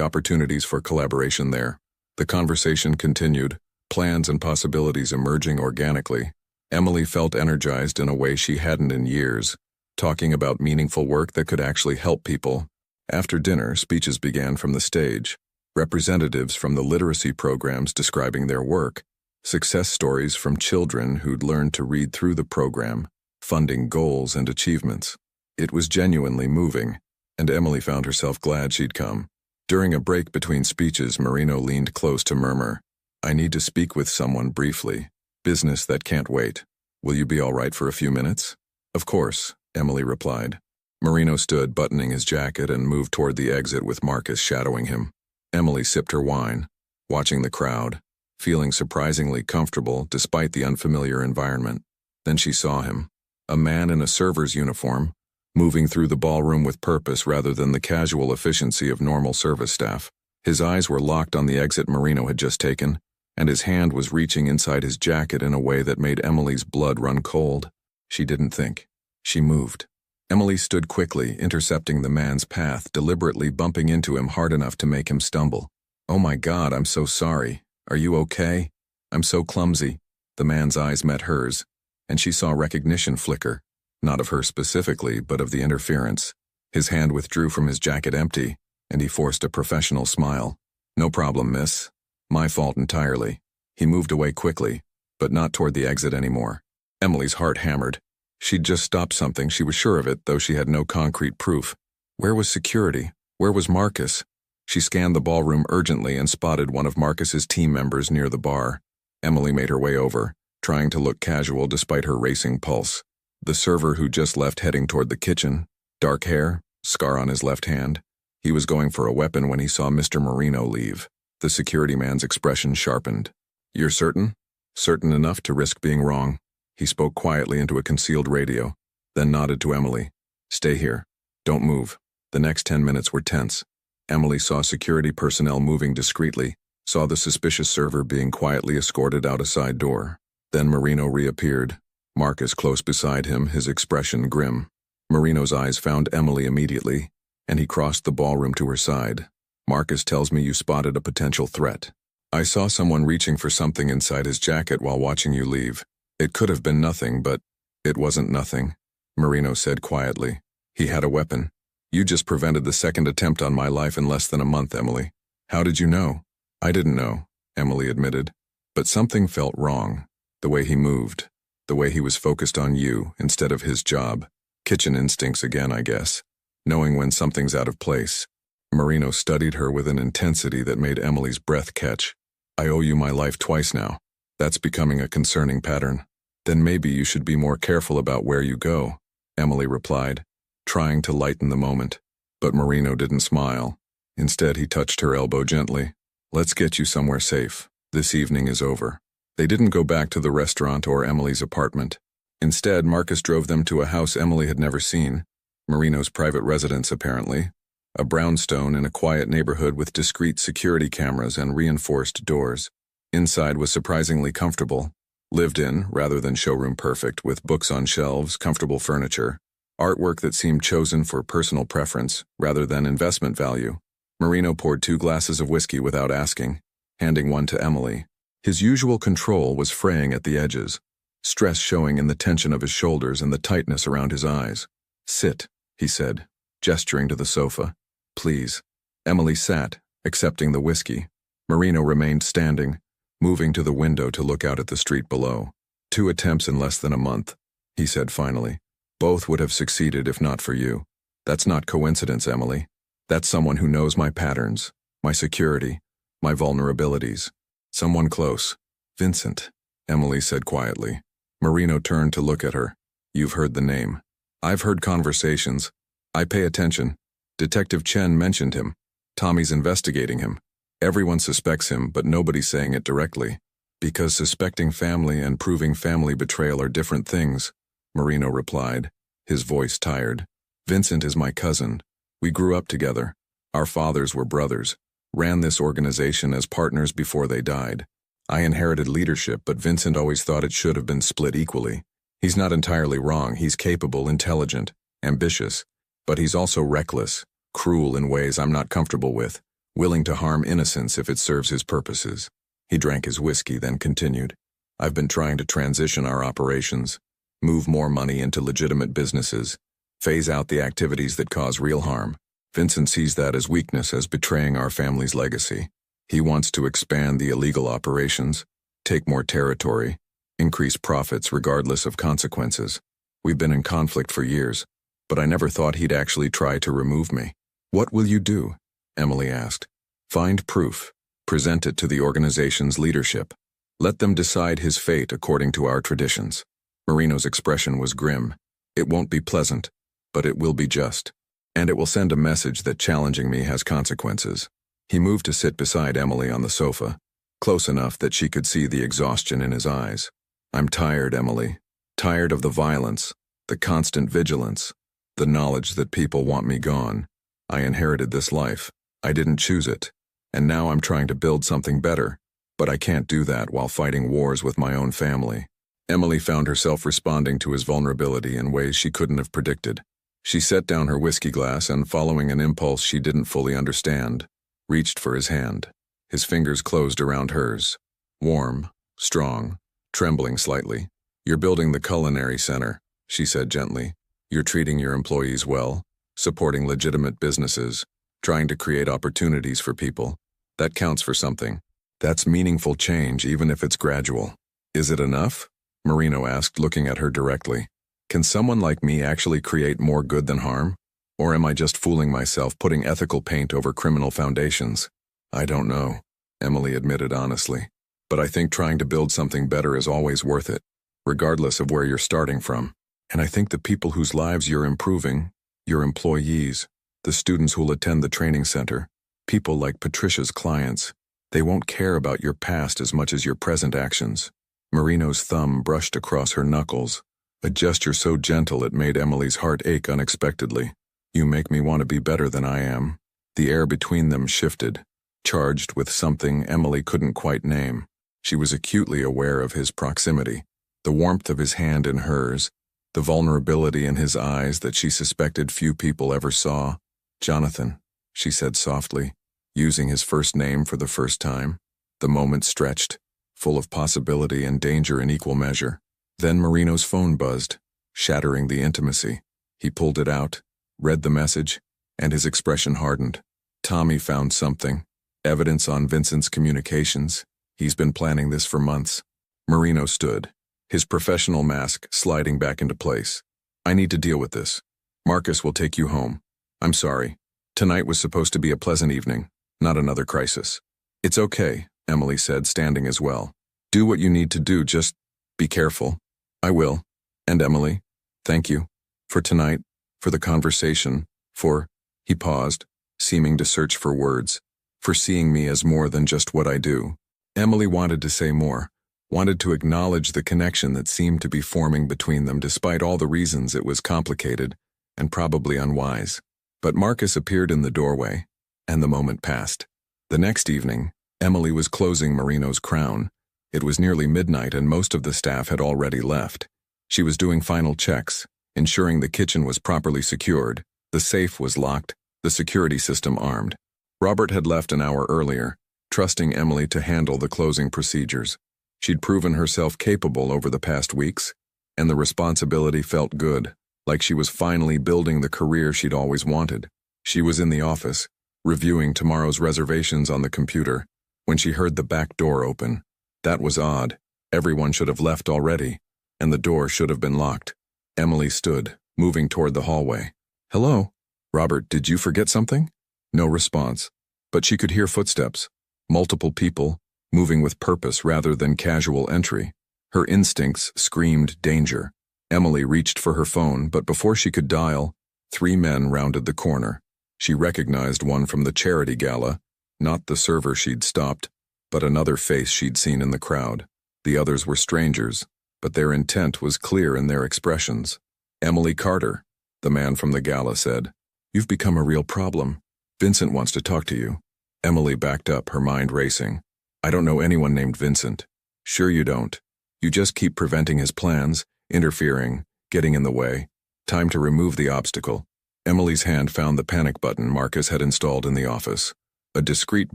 opportunities for collaboration there." The conversation continued, plans and possibilities emerging organically. Emily felt energized in a way she hadn't in years, talking about meaningful work that could actually help people. After dinner, speeches began from the stage. representatives from the literacy programs describing their work, success stories from children who'd learned to read through the program, funding goals and achievements. It was genuinely moving, and Emily found herself glad she'd come. During a break between speeches, Marino leaned close to murmur, "I need to speak with someone briefly. Business that can't wait. Will you be all right for a few minutes?" "Of course," Emily replied. Marino stood, buttoning his jacket, and moved toward the exit with Marcus shadowing him. Emily sipped her wine, watching the crowd, feeling surprisingly comfortable despite the unfamiliar environment. Then she saw him, a man in a server's uniform, moving through the ballroom with purpose rather than the casual efficiency of normal service staff. His eyes were locked on the exit Marino had just taken, and his hand was reaching inside his jacket in a way that made Emily's blood run cold. She didn't think. She moved. Emily stood quickly, intercepting the man's path, deliberately bumping into him hard enough to make him stumble. "Oh my God, I'm so sorry. Are you okay? I'm so clumsy." The man's eyes met hers, and she saw recognition flicker, not of her specifically, but of the interference. His hand withdrew from his jacket empty, and he forced a professional smile. "No problem, miss. My fault entirely." He moved away quickly, but not toward the exit anymore. Emily's heart hammered. She'd just stopped something, she was sure of it, though she had no concrete proof. Where was security? Where was Marcus? She scanned the ballroom urgently and spotted one of Marcus's team members near the bar. Emily made her way over, trying to look casual despite her racing pulse. The server who just left heading toward the kitchen, dark hair, scar on his left hand. He was going for a weapon when he saw Mr. Marino leave. The security man's expression sharpened. "You're certain? Certain enough to risk being wrong?" He spoke quietly into a concealed radio, then nodded to Emily. "Stay here. Don't move." The next 10 minutes were tense. Emily saw security personnel moving discreetly, saw the suspicious server being quietly escorted out a side door. Then Marino reappeared, Marcus close beside him, his expression grim. Marino's eyes found Emily immediately, and he crossed the ballroom to her side. "Marcus tells me you spotted a potential threat. I saw someone reaching for something inside his jacket while watching you leave. It could have been nothing, but it wasn't nothing," Marino said quietly. "He had a weapon. You just prevented the second attempt on my life in less than a month, Emily." "How did you know?" "I didn't know," Emily admitted. "But something felt wrong. The way he moved. The way he was focused on you instead of his job. Kitchen instincts again, I guess. Knowing when something's out of place." Marino studied her with an intensity that made Emily's breath catch. "I owe you my life twice now. That's becoming a concerning pattern." "Then maybe you should be more careful about where you go," Emily replied, trying to lighten the moment. But Marino didn't smile. Instead, he touched her elbow gently. "Let's get you somewhere safe. This evening is over." They didn't go back to the restaurant or Emily's apartment. Instead, Marcus drove them to a house Emily had never seen. Marino's private residence, apparently. A brownstone in a quiet neighborhood with discreet security cameras and reinforced doors. Inside was surprisingly comfortable. Lived in, rather than showroom perfect, with books on shelves, comfortable furniture. Artwork that seemed chosen for personal preference, rather than investment value. Marino poured 2 glasses of whiskey without asking, handing one to Emily. His usual control was fraying at the edges, stress showing in the tension of his shoulders and the tightness around his eyes. "Sit," he said, gesturing to the sofa. "Please." Emily sat, accepting the whiskey. Marino remained standing, moving to the window to look out at the street below. 2 attempts in less than a month, he said finally. "Both would have succeeded if not for you. That's not coincidence, Emily. That's someone who knows my patterns, my security, my vulnerabilities. Someone close." "Vincent," Emily said quietly. Marino turned to look at her. "You've heard the name." "I've heard conversations. I pay attention. Detective Chen mentioned him. Tommy's investigating him. Everyone suspects him, but nobody's saying it directly. Because suspecting family and proving family betrayal are different things," Marino replied, his voice tired. "Vincent is my cousin. We grew up together. Our fathers were brothers. Ran this organization as partners before they died. I inherited leadership, but Vincent always thought it should have been split equally. He's not entirely wrong. He's capable, intelligent, ambitious. But he's also reckless, cruel in ways I'm not comfortable with, willing to harm innocents if it serves his purposes." He drank his whiskey, then continued. "I've been trying to transition our operations, move more money into legitimate businesses, phase out the activities that cause real harm. Vincent sees that as weakness, as betraying our family's legacy. He wants to expand the illegal operations, take more territory, increase profits regardless of consequences. We've been in conflict for years, but I never thought he'd actually try to remove me. What will you do? Emily asked. Find proof. Present it to the organization's leadership. Let them decide his fate according to our traditions. Marino's expression was grim. It won't be pleasant, but it will be just. And it will send a message that challenging me has consequences. He moved to sit beside Emily on the sofa, close enough that she could see the exhaustion in his eyes. I'm tired, Emily. Tired of the violence, the constant vigilance, the knowledge that people want me gone. I inherited this life. I didn't choose it. And now I'm trying to build something better. But I can't do that while fighting wars with my own family. Emily found herself responding to his vulnerability in ways she couldn't have predicted. She set down her whiskey glass and, following an impulse she didn't fully understand, reached for his hand. His fingers closed around hers. Warm, strong, trembling slightly. You're building the culinary center, she said gently. You're treating your employees well, supporting legitimate businesses, trying to create opportunities for people. That counts for something. That's meaningful change, even if it's gradual. Is it enough? Marino asked, looking at her directly. Can someone like me actually create more good than harm? Or am I just fooling myself, putting ethical paint over criminal foundations? I don't know, Emily admitted honestly. But I think trying to build something better is always worth it, regardless of where you're starting from. And I think the people whose lives you're improving, your employees, the students who'll attend the training center, people like Patricia's clients, they won't care about your past as much as your present actions. Marino's thumb brushed across her knuckles, a gesture so gentle it made Emily's heart ache unexpectedly. You make me want to be better than I am. The air between them shifted, charged with something Emily couldn't quite name. She was acutely aware of his proximity, the warmth of his hand in hers, the vulnerability in his eyes that she suspected few people ever saw. Jonathan, she said softly, using his first name for the first time. The moment stretched, full of possibility and danger in equal measure. Then Marino's phone buzzed, shattering the intimacy. He pulled it out, read the message, and his expression hardened. Tommy found something. Evidence on Vincent's communications. He's been planning this for months. Marino stood, his professional mask sliding back into place. I need to deal with this. Marcus will take you home. I'm sorry. Tonight was supposed to be a pleasant evening, not another crisis. It's okay, Emily said, standing as well. Do what you need to do, just be careful. I will. And Emily, thank you. For tonight, for the conversation, for, he paused, seeming to search for words, for seeing me as more than just what I do. Emily wanted to say more, wanted to acknowledge the connection that seemed to be forming between them despite all the reasons it was complicated and probably unwise. But Marcus appeared in the doorway, and the moment passed. The next evening, Emily was closing Marino's crown. It was nearly midnight and most of the staff had already left. She was doing final checks, ensuring the kitchen was properly secured, the safe was locked, the security system armed. Robert had left an hour earlier, trusting Emily to handle the closing procedures. She'd proven herself capable over the past weeks, and the responsibility felt good, like she was finally building the career she'd always wanted. She was in the office, reviewing tomorrow's reservations on the computer, when she heard the back door open. That was odd. Everyone should have left already, and the door should have been locked. Emily stood, moving toward the hallway. Hello? Robert, did you forget something? No response, but she could hear footsteps. Multiple people, moving with purpose rather than casual entry. Her instincts screamed danger. Emily reached for her phone, but before she could dial, 3 men rounded the corner. She recognized one from the charity gala, not the server she'd stopped, but another face she'd seen in the crowd. The others were strangers, but their intent was clear in their expressions. Emily Carter, the man from the gala said. You've become a real problem. Vincent wants to talk to you. Emily backed up, her mind racing. I don't know anyone named Vincent. Sure you don't. You just keep preventing his plans, interfering, getting in the way. Time to remove the obstacle. Emily's hand found the panic button Marcus had installed in the office, a discreet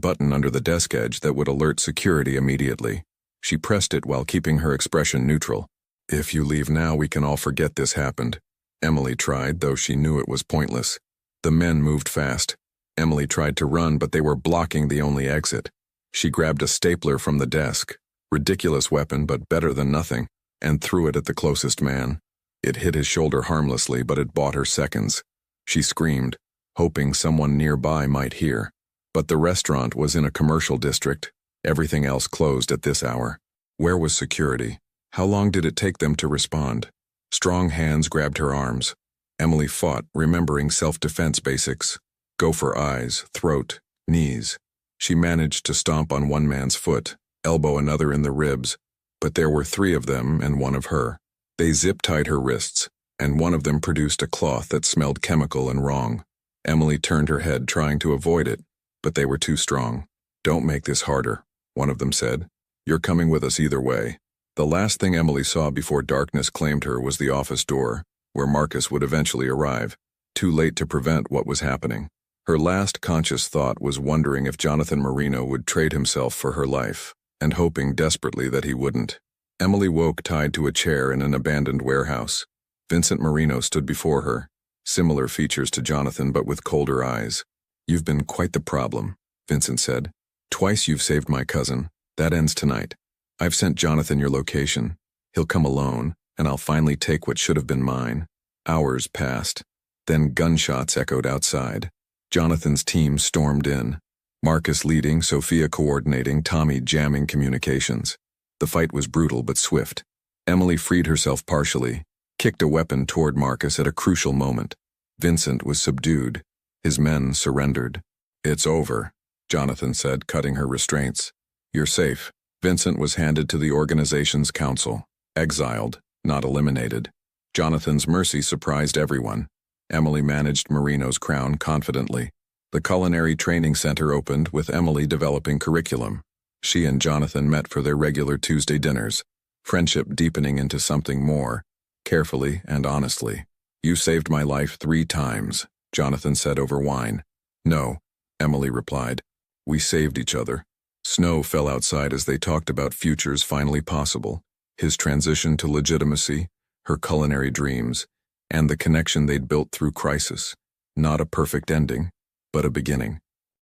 button under the desk edge that would alert security immediately. She pressed it while keeping her expression neutral. If you leave now, we can all forget this happened. Emily tried, though she knew it was pointless. The men moved fast. Emily tried to run, but they were blocking the only exit. She grabbed a stapler from the desk, ridiculous weapon but better than nothing, and threw it at the closest man. It hit his shoulder harmlessly, but it bought her seconds. She screamed, hoping someone nearby might hear. But the restaurant was in a commercial district. Everything else closed at this hour. Where was security? How long did it take them to respond? Strong hands grabbed her arms. Emily fought, remembering self-defense basics. Go for eyes, throat, knees. She managed to stomp on one man's foot, elbow another in the ribs, but there were 3 of them and 1 of her. They zip-tied her wrists, and one of them produced a cloth that smelled chemical and wrong. Emily turned her head, trying to avoid it, but they were too strong. "Don't make this harder," one of them said. "You're coming with us either way." The last thing Emily saw before darkness claimed her was the office door, where Marcus would eventually arrive, too late to prevent what was happening. Her last conscious thought was wondering if Jonathan Marino would trade himself for her life, and hoping desperately that he wouldn't. Emily woke tied to a chair in an abandoned warehouse. Vincent Marino stood before her, similar features to Jonathan but with colder eyes. "You've been quite the problem," Vincent said. "Twice you've saved my cousin. That ends tonight. I've sent Jonathan your location. He'll come alone, and I'll finally take what should have been mine." Hours passed. Then gunshots echoed outside. Jonathan's team stormed in. Marcus leading, Sophia coordinating, Tommy jamming communications. The fight was brutal but swift. Emily freed herself partially, kicked a weapon toward Marcus at a crucial moment. Vincent was subdued. His men surrendered. "It's over," Jonathan said, cutting her restraints. "You're safe." Vincent was handed to the organization's council, exiled, not eliminated. Jonathan's mercy surprised everyone. Emily managed Marino's crown confidently. The culinary training center opened, with Emily developing curriculum. She and Jonathan met for their regular Tuesday dinners, friendship deepening into something more, carefully and honestly. "You saved my life 3 times, Jonathan said over wine. "No," Emily replied. "We saved each other." Snow fell outside as they talked about futures finally possible, his transition to legitimacy, her culinary dreams, and the connection they'd built through crisis. Not a perfect ending, but a beginning.